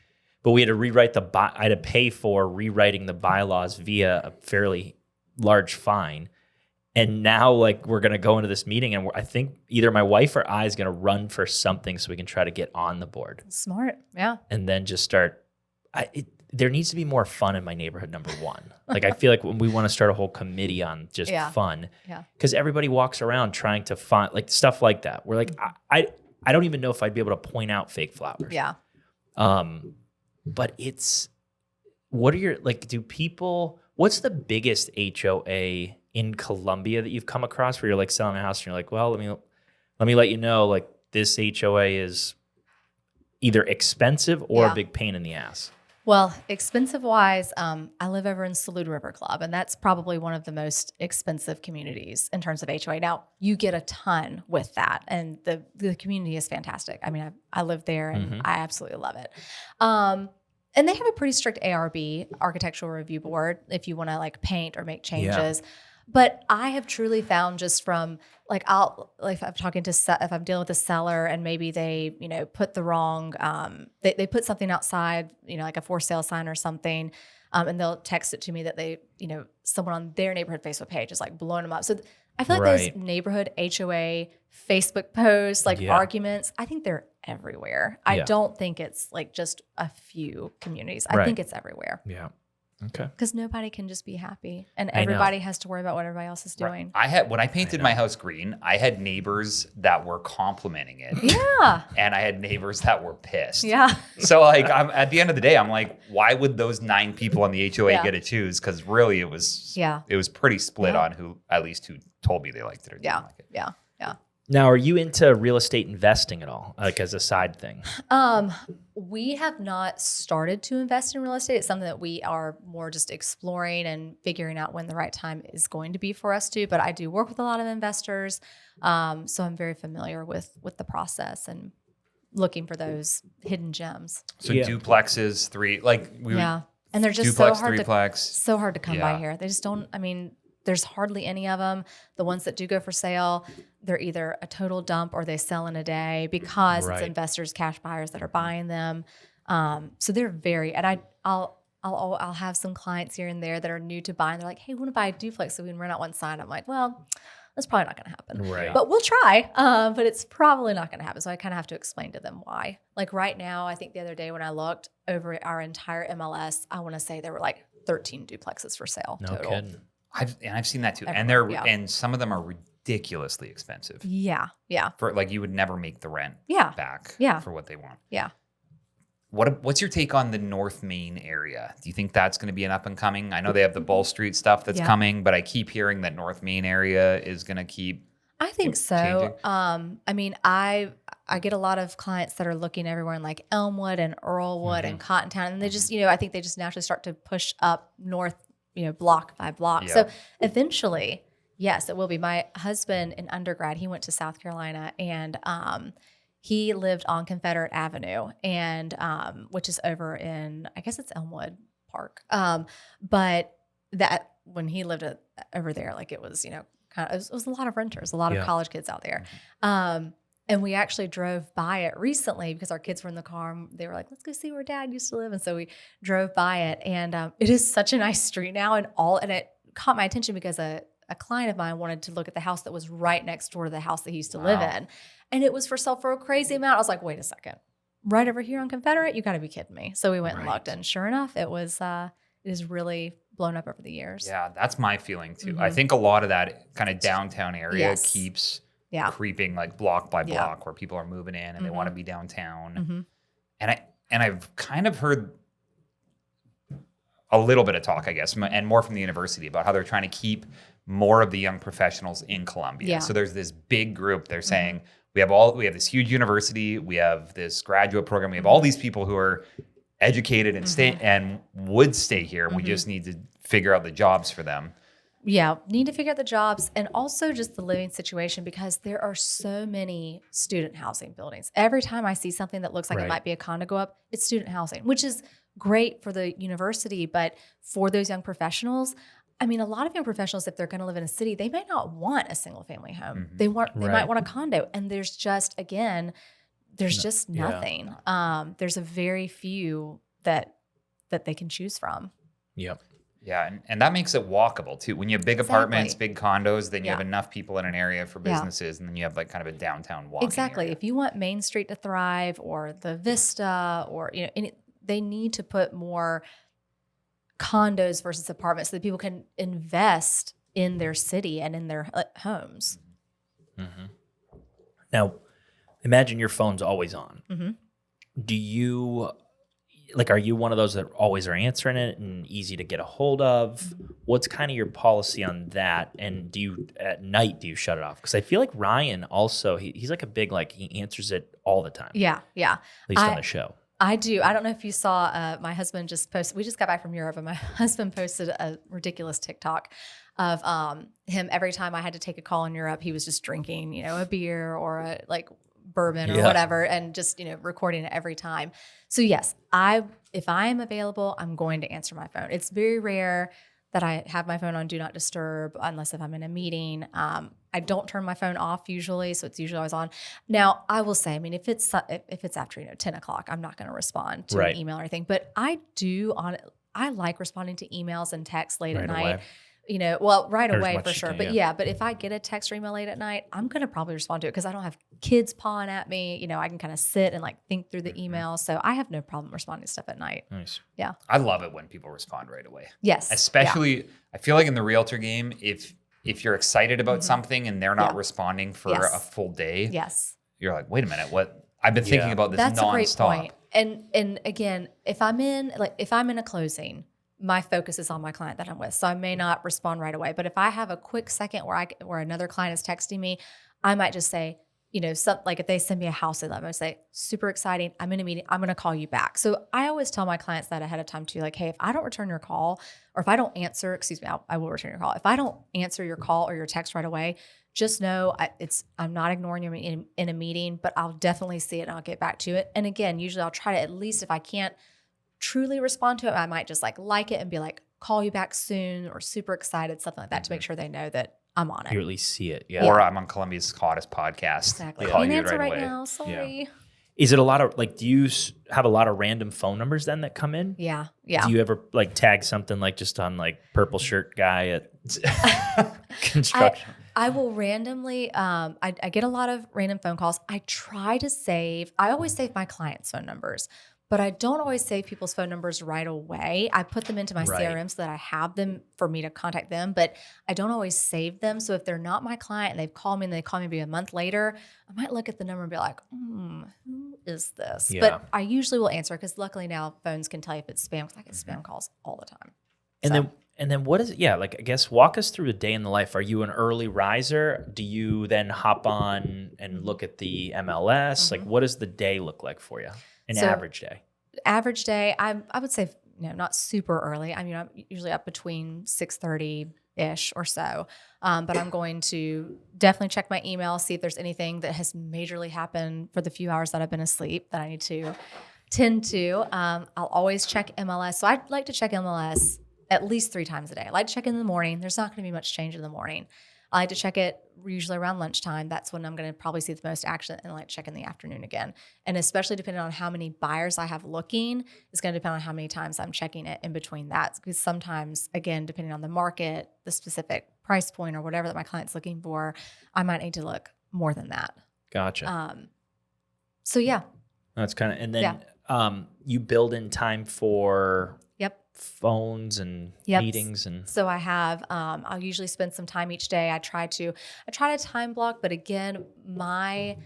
But we had to rewrite I had to pay for rewriting the bylaws via a fairly large fine. And now, like, we're going to go into this meeting, and I think either my wife or I is going to run for something so we can try to get on the board. Smart, yeah. And then just start. There needs to be more fun in my neighborhood, number one. Like, I feel like when we want to start a whole committee on just fun. Yeah. Because everybody walks around trying to find, like, stuff like that. We're like, I don't even know if I'd be able to point out fake flowers. Yeah. But what are your, like, what's the biggest HOA in Columbia that you've come across where you're like selling a house and you're like, well, let me let you know, like, this HOA is either expensive or a big pain in the ass? Well, expensive wise, I live over in Salud River Club, and that's probably one of the most expensive communities in terms of HOA. Now, you get a ton with that, and the community is fantastic. I mean, I live there, and I absolutely love it. And they have a pretty strict ARB, Architectural Review Board, if you want to, like, paint or make changes. Yeah. But I have truly found, just from, like, if I'm dealing with a seller and maybe they, put the wrong, they put something outside, like a for sale sign or something, and they'll text it to me that they, someone on their neighborhood Facebook page is, like, blowing them up. So I feel like those neighborhood HOA Facebook posts, like, arguments, I think they're everywhere. I don't think it's, like, just a few communities. I think it's everywhere. Yeah. Okay. Because nobody can just be happy, and everybody has to worry about what everybody else is doing. When I painted my house green, I had neighbors that were complimenting it. Yeah. And I had neighbors that were pissed. Yeah. So, like, at the end of the day, I'm like, why would those 9 people on the HOA get to choose? Because really, it was pretty split on who told me they liked it or didn't like it. Yeah. Now, are you into real estate investing at all, like, as a side thing? We have not started to invest in real estate. It's something that we are more just exploring and figuring out when the right time is going to be for us to. But I do work with a lot of investors, so I'm very familiar with the process and looking for those hidden gems. So duplexes, and they're just duplex, so hard to come by here. They just don't. I mean, there's hardly any of them. The ones that do go for sale, they're either a total dump or they sell in a day because it's investors, cash buyers that are buying them. So they're and I'll have some clients here and there that are new to buying. They're like, hey, we want to buy a duplex so we can rent out one side. I'm like, well, that's probably not going to happen. Right. But we'll try. But it's probably not going to happen. So I kind of have to explain to them why. Like, right now, I think the other day when I looked over our entire MLS, I want to say there were like 13 duplexes for sale total. Kidding. I've seen that too. Everywhere, and some of them are ridiculously expensive. Yeah. For, like, you would never make the rent back for what they want. Yeah. What's your take on the North Main area? Do you think that's going to be an up and coming? I know they have the Bull Street stuff that's coming, but I keep hearing that North Main area is going to keep. I think so. Changing. I mean, I get a lot of clients that are looking everywhere in, like, Elmwood and Earlwood and Cottontown, and they just, I think they just naturally start to push up north, block by block. Yeah. So eventually, yes, it will be. My husband in undergrad, he went to South Carolina, and He lived on Confederate Avenue, and which is over in, I guess it's Elmwood Park. But that when he lived over there, like it was, kind of, it was a lot of renters, a lot of college kids out there. And we actually drove by it recently because our kids were in the car and they were like, let's go see where Dad used to live. And so we drove by it, and it is such a nice street now, and it caught my attention because a client of mine wanted to look at the house that was right next door to the house that he used to live in. And it was for sale for a crazy amount. I was like, wait a second, right over here on Confederate? You got to be kidding me. So we went and looked, and sure enough, it is really blown up over the years. Yeah, that's my feeling too. I think a lot of that kind of downtown area keeps creeping like block by block where people are moving in and they want to be downtown. And I've kind of heard a little bit of talk, I guess, and more from the university about how they're trying to keep more of the young professionals in Columbia. Yeah. So there's this big group. They're saying we have this huge university, we have this graduate program, we have all these people who are educated and and would stay here. We just need to figure out the jobs for them. Yeah, need to figure out the jobs and also just the living situation, because there are so many student housing buildings. Every time I see something that looks like it might be a condo go up, it's student housing, which is great for the university. But for those young professionals, I mean, a lot of young professionals, if they're going to live in a city, they might not want a single family home. They might want a condo. And there's just, again, just nothing. There's a very few that they can choose from. Yep. Yeah, and that makes it walkable too. When you have big apartments, big condos, then you have enough people in an area for businesses, and then you have like kind of a downtown walking area. If you want Main Street to thrive, or the Vista, or they need to put more condos versus apartments so that people can invest in their city and in their homes. Now, imagine your phone's always on. Do you... are you one of those that always are answering it and easy to get a hold of? What's kind of your policy on that? And at night, do you shut it off? Because I feel like Ryan also, he's like a big, he answers it all the time. Yeah. At least on the show. I do. I don't know if you saw, my husband just posted, we just got back from Europe, and my husband posted a ridiculous TikTok of him every time I had to take a call in Europe, he was just drinking, a beer or a bourbon or whatever, and just recording it every time. So yes, if I am available, I'm going to answer my phone. It's very rare that I have my phone on do not disturb unless if I'm in a meeting. I don't turn my phone off usually, so it's usually always on. Now I will say, I mean, if it's after 10 o'clock, I'm not going to respond to an email or anything. But I like responding to emails and texts late at night. Right away for sure. But but if I get a text or email late at night, I'm going to probably respond to it because I don't have kids pawing at me. I can kind of sit and think through the email. So I have no problem responding to stuff at night. Nice. Yeah. I love it when people respond right away. Yes. Especially, I feel like in the realtor game, if you're excited about something and they're not responding for a full day, you're like, wait a minute, what? I've been thinking about this nonstop. That's a great point. And again, if I'm in a closing, my focus is on my client that I'm with. So I may not respond right away. But if I have a quick second where another client is texting me, I might just say, if they send me a house, I'm going to say, super exciting, I'm in a meeting, I'm going to call you back. So I always tell my clients that ahead of time too, hey, if I don't return your call, or if I don't answer, I will return your call. If I don't answer your call or your text right away, just know I'm not ignoring you in a meeting, but I'll definitely see it and I'll get back to it. And again, usually I'll try to, at least if I can't truly respond to it, I might just like it and be call you back soon, or super excited, something like that, to make sure they know that I'm on it. You at least see it. Yeah. Or I'm on Columbia's hottest podcast. Exactly. Can't answer right now. Sorry. Yeah. Is it a lot of do you have a lot of random phone numbers then that come in? Yeah. Yeah. Do you ever tag something just on purple shirt guy at construction? I will randomly, I get a lot of random phone calls. I always save my clients' phone numbers, but I don't always save people's phone numbers right away. I put them into my CRM so that I have them for me to contact them, but I don't always save them. So if they're not my client and they've called me and they call me maybe a month later, I might look at the number and be like, who is this? Yeah. But I usually will answer because luckily now phones can tell you if it's spam, because I get spam calls all the time. And then what is it? Yeah, I guess walk us through a day in the life. Are you an early riser? Do you then hop on and look at the MLS? What does the day look like for you? Average day? Average day, I would say not super early. I mean, I'm usually up between 6:30-ish or so. But I'm going to definitely check my email, see if there's anything that has majorly happened for the few hours that I've been asleep that I need to tend to. I'll always check MLS. So I like to check MLS at least 3 times a day. I like to check in the morning. There's not going to be much change in the morning. I like to check it usually around lunchtime. That's when I'm going to probably see the most action, and I like to check in the afternoon again. And especially depending on how many buyers I have looking, it's going to depend on how many times I'm checking it in between that. Because sometimes, again, depending on the market, the specific price point or whatever that my client's looking for, I might need to look more than that. Gotcha. So yeah. That's kind of, and then you build in time for phones and meetings, and so I have I'll usually spend some time each day. I try to time block, but again, my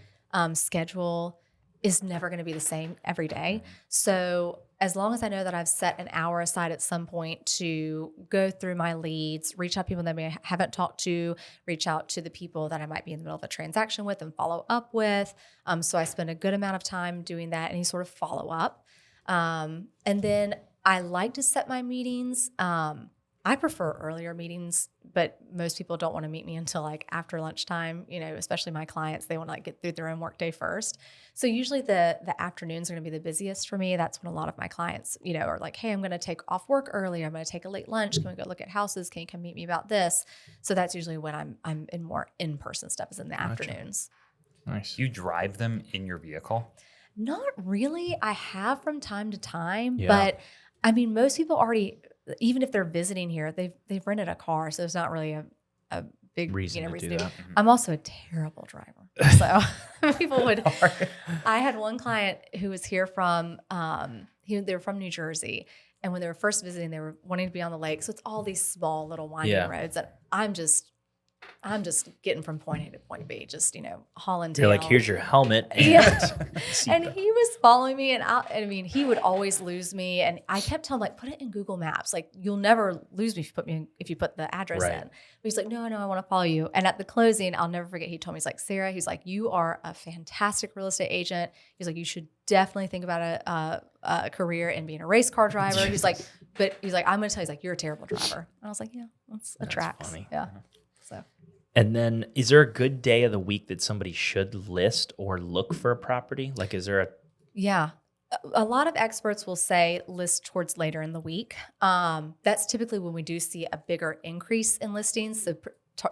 schedule is never going to be the same every day. So as long as I know that I've set an hour aside at some point to go through my leads, reach out to people that I haven't talked to, reach out to the people that I might be in the middle of a transaction with and follow up with. So I spend a good amount of time doing that, any sort of follow up. And then I like to set my meetings. I prefer earlier meetings, but most people don't want to meet me until like after lunchtime, especially my clients, they want to like get through their own workday first. So usually the afternoons are going to be the busiest for me. That's when a lot of my clients, are like, hey, I'm going to take off work early. I'm going to take a late lunch. Can we go look at houses? Can you come meet me about this? So that's usually when I'm in more in-person stuff, is in the afternoons. Nice. Do you drive them in your vehicle? Not really. I have from time to time, but I mean, most people already, even if they're visiting here, they've rented a car, so it's not really a big reason to do that. I'm also a terrible driver, so people would. I had one client who was here from they were from New Jersey, and when they were first visiting, they were wanting to be on the lake, so it's all these small little winding roads, and I'm just getting from point A to point B, just, hauling tail. You're like, here's your helmet. And, and he was following me, and he would always lose me. And I kept telling him, like, put it in Google Maps. Like, you'll never lose me if you put the address in. But he's like, no, I want to follow you. And at the closing, I'll never forget, he told me, he's like, Sarah, he's like, you are a fantastic real estate agent. He's like, you should definitely think about a career in being a race car driver. He's like, I'm going to tell you, he's like, you're a terrible driver. And I was like, yeah, that's attracts. Funny. Yeah. So. And then, is there a good day of the week that somebody should list or look for a property? Like, is there a... Yeah. A lot of experts will say list towards later in the week. That's typically when we do see a bigger increase in listings. So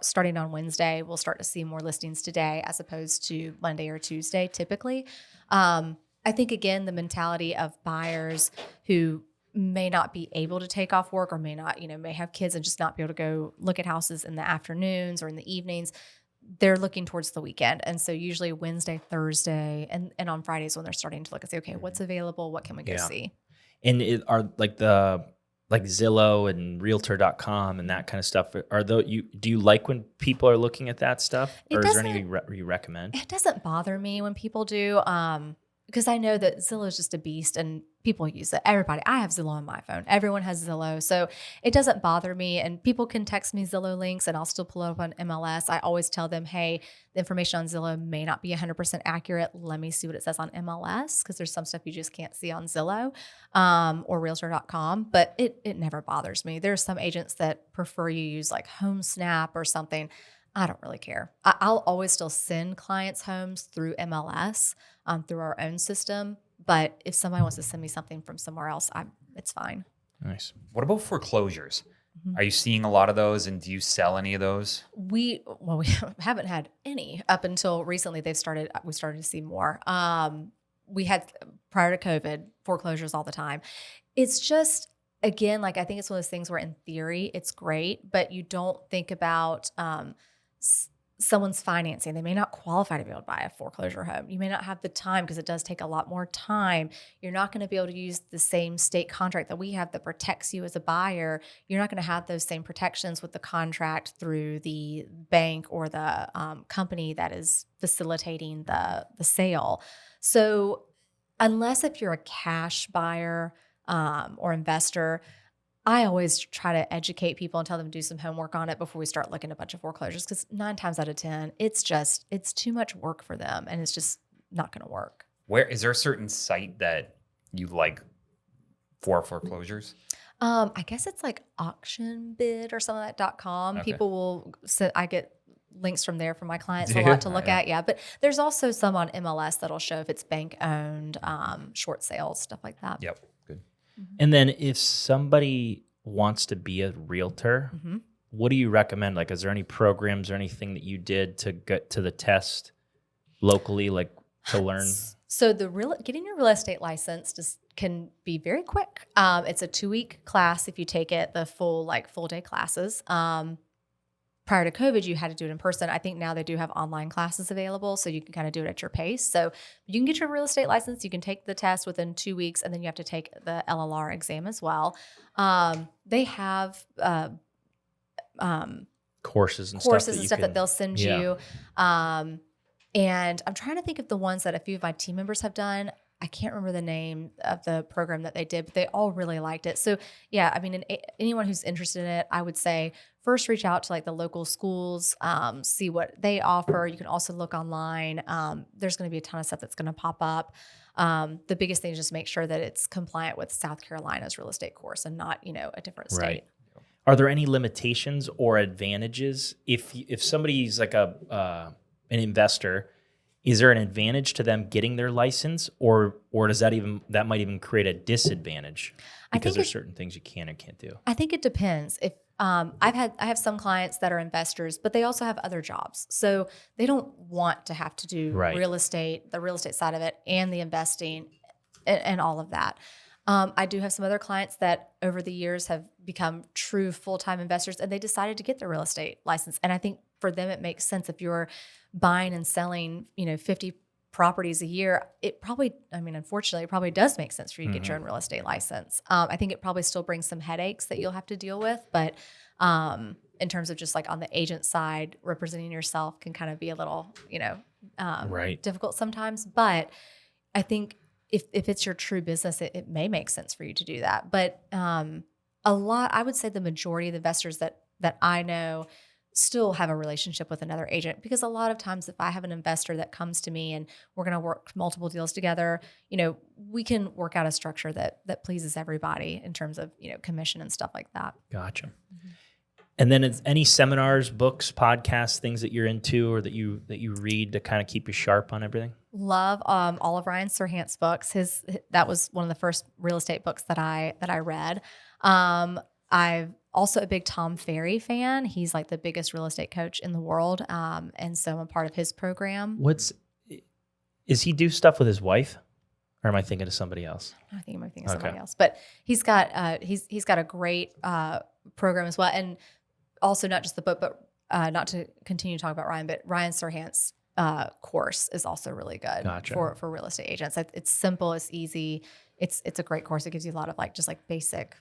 starting on Wednesday, we'll start to see more listings today as opposed to Monday or Tuesday, typically. I think, again, the mentality of buyers who may not be able to take off work, or may not, may have kids and just not be able to go look at houses in the afternoons or in the evenings, they're looking towards the weekend. And so usually Wednesday, Thursday, and on Fridays when they're starting to look and say, okay, what's available? What can we go see? And are like Zillow and Realtor.com and that kind of stuff, do you like when people are looking at that stuff? Or is there anything you recommend? It doesn't bother me when people do. Because I know that Zillow is just a beast and people use it. Everybody, I have Zillow on my phone. Everyone has Zillow. So it doesn't bother me. And people can text me Zillow links and I'll still pull it up on MLS. I always tell them, hey, the information on Zillow may not be 100% accurate. Let me see what it says on MLS, because there's some stuff you just can't see on Zillow or Realtor.com. But it never bothers me. There's some agents that prefer you use like HomeSnap or something. I don't really care. I'll always still send clients homes through MLS, through our own system. But if somebody wants to send me something from somewhere else, it's fine. Nice. What about foreclosures? Are you seeing a lot of those, and do you sell any of those? We haven't had any up until recently. We started to see more. We had, prior to COVID, foreclosures all the time. It's just, again, like, I think it's one of those things where in theory it's great, but you don't think about someone's financing. They may not qualify to be able to buy a foreclosure home. You may not have the time, because it does take a lot more time. You're not going to be able to use the same state contract that we have that protects you as a buyer. You're not going to have those same protections with the contract through the bank or the company that is facilitating the sale. So unless if you're a cash buyer or investor, I always try to educate people and tell them to do some homework on it before we start looking at a bunch of foreclosures, because 9 times out of 10, it's too much work for them, and it's just not going to work. Where is there a certain site that you like for foreclosures? I guess it's like auction bid or something like that .com. Okay. People will I get links from there for my clients Do a you? lot to look at. Yeah. But there's also some on MLS that'll show if it's bank owned, short sales, stuff like that. Yep. Good. And then if somebody wants to be a realtor, what do you recommend? Like, is there any programs or anything that you did to get to the test locally, like to learn? So getting your real estate license can be very quick. It's a 2-week class if you take it, the full day classes. Prior to COVID, you had to do it in person. I think now they do have online classes available, so you can kind of do it at your pace. So you can get your real estate license. You can take the test within 2 weeks, and then you have to take the LLR exam as well. They have Courses and stuff that they'll send you. And I'm trying to think of the ones that a few of my team members have done. I can't remember the name of the program that they did, but they all really liked it. So yeah, I mean, anyone who's interested in it, I would say first reach out to like the local schools, see what they offer. You can also look online. There's going to be a ton of stuff that's going to pop up. The biggest thing is just make sure that it's compliant with South Carolina's real estate course and not, a different state. Right. Are there any limitations or advantages if somebody's like an investor? Is there an advantage to them getting their license, or does that might even create a disadvantage because there's certain things you can and can't do? I think it depends. If I have some clients that are investors, but they also have other jobs, so they don't want to have to do the real estate side of it, and the investing, and all of that. I do have some other clients that over the years have become true full-time investors, and they decided to get their real estate license. And I think for them, it makes sense. If you're buying and selling, 50 properties a year, unfortunately, it probably does make sense for you to get your own real estate license. I think it probably still brings some headaches that you'll have to deal with, but in terms of just like on the agent side, representing yourself can kind of be a little, difficult sometimes. But I think if it's your true business, it may make sense for you to do that. But I would say the majority of the investors that I know still have a relationship with another agent, because a lot of times if I have an investor that comes to me and we're going to work multiple deals together, we can work out a structure that pleases everybody in terms of, commission and stuff like that. Gotcha. And then any seminars, books, podcasts, things that you're into or that you read to kind of keep you sharp on everything? Love all of Ryan Serhant's books. That was one of the first real estate books that I read. I've also a big Tom Ferry fan. He's like the biggest real estate coach in the world. And so I'm a part of his program. Is he do stuff with his wife? Or am I thinking of somebody else? I think I'm thinking of somebody else. But he's got a great program as well. And also not just the book, but not to continue to talk about Ryan, but Ryan Serhant's course is also really good for real estate agents. It's simple, it's easy. It's a great course. It gives you a lot of basic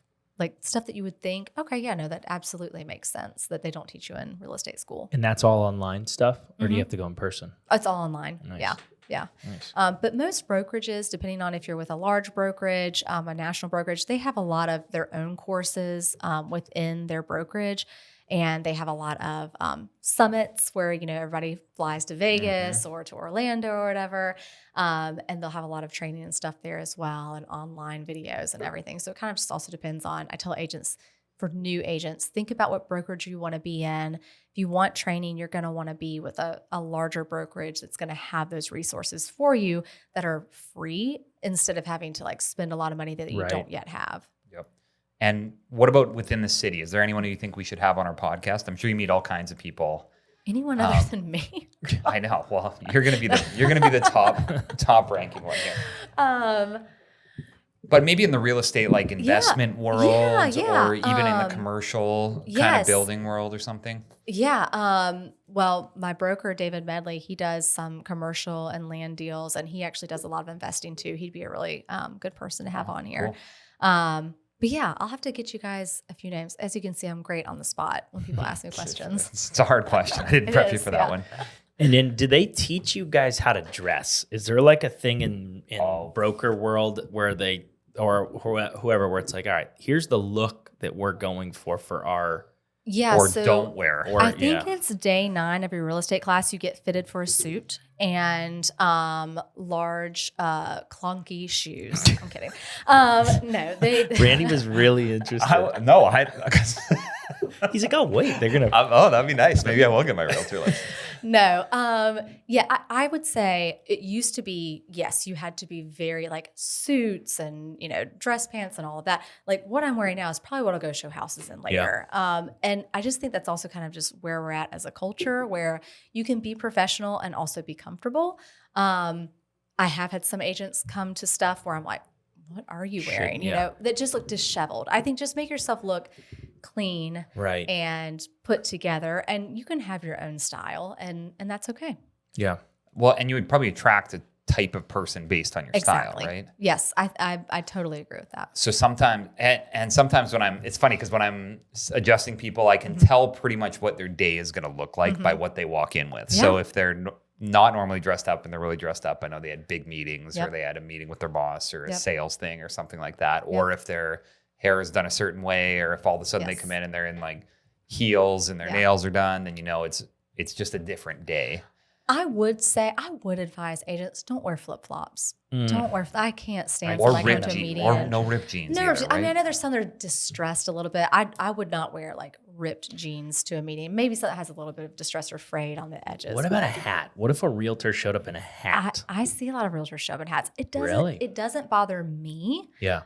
stuff that you would think, okay, yeah, no, that absolutely makes sense that they don't teach you in real estate school. And that's all online stuff, or do you have to go in person? It's all online. Nice. Yeah. Nice. But most brokerages, depending on if you're with a large brokerage, a national brokerage, they have a lot of their own courses within their brokerage. And they have a lot of summits where, everybody flies to Vegas or to Orlando or whatever. And they'll have a lot of training and stuff there as well, and online videos and everything. So it kind of just also depends on, I tell agents, for new agents, think about what brokerage you want to be in. If you want training, you're going to want to be with a larger brokerage that's going to have those resources for you that are free, instead of having to spend a lot of money that you don't yet have. Yep. And what about within the city? Is there anyone who you think we should have on our podcast? I'm sure you meet all kinds of people. Anyone other than me? I know. Well, you're gonna be the top ranking one here. But maybe in the real estate investment world, or even in the commercial kind of building world or something. Yeah. Well, my broker, David Medley, he does some commercial and land deals, and he actually does a lot of investing too. He'd be a really good person to have on here. Cool. But yeah, I'll have to get you guys a few names. As you can see, I'm great on the spot when people ask me questions. It's a hard question. I didn't prep you for that one. And then, do they teach you guys how to dress? Is there a thing in broker world where or whoever, where it's all right, here's the look that we're going for our Yeah. or don't wear? I think it's day 9 of your real estate class. You get fitted for a suit and large clunky shoes. I'm kidding. No, Randy was really interested. He's like, oh wait, they're gonna. Oh, that'd be nice. Maybe I will get my realtor license. No. Yeah, I would say it used to be, yes, you had to be very like suits and, dress pants and all of that. Like what I'm wearing now is probably what I'll go show houses in later. Yeah. And I just think that's also kind of just where we're at as a culture, where you can be professional and also be comfortable. I have had some agents come to stuff where I'm like, what are you wearing? That just look disheveled. I think just make yourself look clean, right, and put together, and you can have your own style, and that's okay. Yeah. Well, and you would probably attract a type of person based on your style, right? Yes, I totally agree with that. So sometimes, and sometimes it's funny because when I'm adjusting people, I can tell pretty much what their day is going to look like by what they walk in with. Yeah. So if they're not normally dressed up and they're really dressed up, I know they had big meetings or they had a meeting with their boss or a sales thing or something like that. Or if their hair is done a certain way, or if all of a sudden they come in and they're in like heels and their nails are done, then it's just a different day. I would advise agents, don't wear flip-flops. Don't wear, I can't stand or going to a meeting. Or no ripped jeans. Either, right? I mean, I know there's some that are distressed a little bit. I would not wear like ripped jeans to a meeting. Maybe something that has a little bit of distress or frayed on the edges. What about a hat? What if a realtor showed up in a hat? I see a lot of realtors show up in hats. Really? It doesn't bother me. Yeah.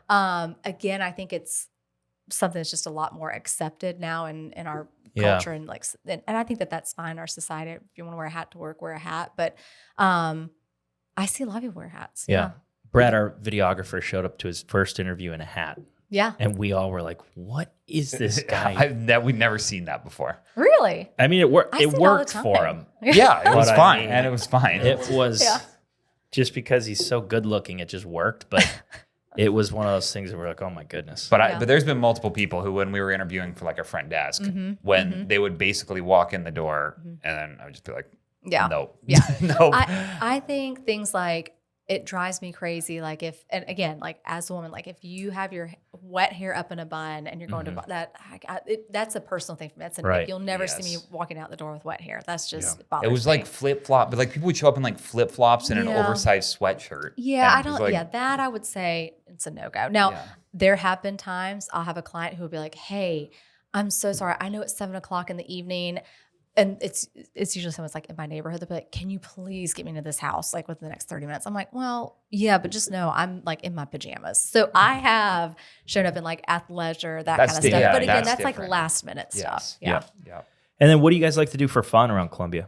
Again, I think it's something that's just a lot more accepted now in our culture, and I think that's fine in our society. If you want to wear a hat to work, wear a hat. But I see a lot of people wear hats. Yeah. Brad, our videographer, showed up to his first interview in a hat. Yeah. And we all were like, what is this guy? We'd never seen that before. Really? I mean, it worked for him. Yeah, it was fine. And it was fine. It was just because he's so good looking, it just worked. But it was one of those things that we're like, oh my goodness. But there's been multiple people who, when we were interviewing for like a front desk, when they would basically walk in the door and then I would just be like, no. Yeah. No. I think things like, it drives me crazy. Like as a woman, like if you have your wet hair up in a bun and you're going to that, that's a personal thing for me. That's you'll never see me walking out the door with wet hair. That's just bothers It was me. like flip flop, but like people would show up in like flip flops and an oversized sweatshirt. Yeah, I don't. That I would say it's a no go. Now there have been times I'll have a client who will be like, "Hey, I'm so sorry. I know it's 7:00 in the evening." And it's usually someone's like in my neighborhood. They'll be like, "Can you please get me into this house like within the next 30 minutes?" I'm like, "Well, yeah, but just know I'm like in my pajamas." So I have shown up in like athleisure, that kind of stuff. But again, that's like last minute stuff. Yeah. And then what do you guys like to do for fun around Columbia?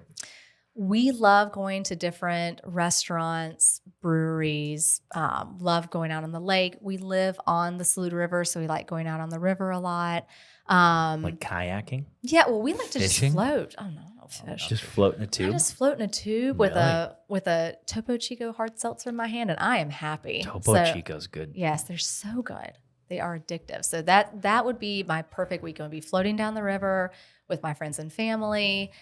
We love going to different restaurants, breweries, love going out on the lake. We live on the Saluda River, so we like going out on the river a lot. Like kayaking? Yeah, well, we like to just float. I don't know, fish. Just float in a tube? I just float in a tube with a Topo Chico hard seltzer in my hand, and I am happy. Topo Chico's good. Yes, they're so good. They are addictive. So that would be my perfect weekend. Would be floating down the river with my friends and family.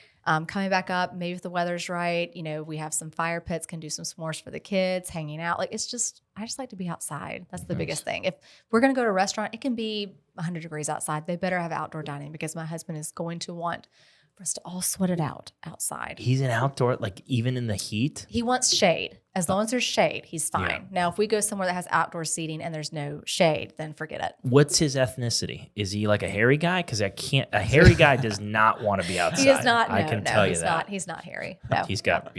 Coming back up, maybe if the weather's right, we have some fire pits, can do some s'mores for the kids, hanging out. Like I just like to be outside. That's the biggest thing. If we're going to go to a restaurant, it can be 100 degrees outside. They better have outdoor dining because my husband is going to want for us to all sweat it out outside. He's an outdoor, like even in the heat? He wants shade. As long as there's shade, he's fine. Yeah. Now, if we go somewhere that has outdoor seating and there's no shade, then forget it. What's his ethnicity? Is he like a hairy guy? Because a hairy guy does not want to be outside. He does not. I can tell you that. He's not hairy. No. He's got,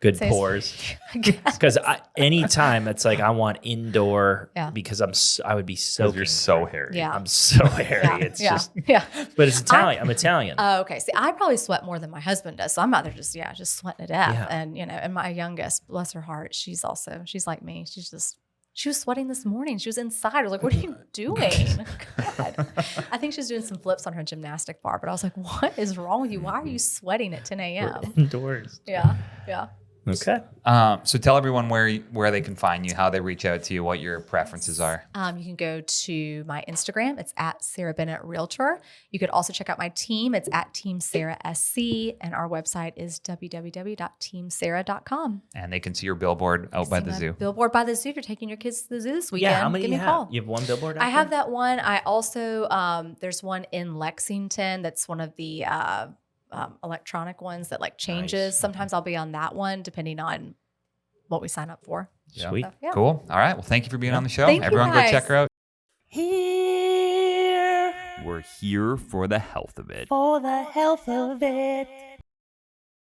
good pores. Because anytime it's like I want indoor because I would be soaking. You're so hairy. Yeah. I'm so hairy. It's just But it's Italian. I'm Italian. Oh, okay. See, I probably sweat more than my husband does. So I'm out there just sweating to death. Yeah. And and my youngest, bless her heart, she's like me. She was sweating this morning. She was inside. I was like, "What are you doing?" God. I think she's doing some flips on her gymnastic bar. But I was like, "What is wrong with you? Why are you sweating at 10 a.m.?" We're indoors. Yeah. Okay. So tell everyone where they can find you, how they reach out to you, what your preferences are. You can go to my Instagram. It's at Sarah Bennett Realtor. You could also check out my team. It's at Team Sarah SC, and our website is www.teamsarah.com. And they can see your billboard out by the zoo. Billboard by the zoo. If you're taking your kids to the zoo this weekend, Yeah, how many give me you a have? call. You have one billboard out I have there? that one. I also, there's one in Lexington that's one of the electronic ones that like changes. Nice. Sometimes I'll be on that one depending on what we sign up for. Yeah. Sweet. So, yeah. Cool. All right. Well, thank you for being on the show. Thank you, Everyone go guys. check her out. Here We're here for the health of it. for the health of it.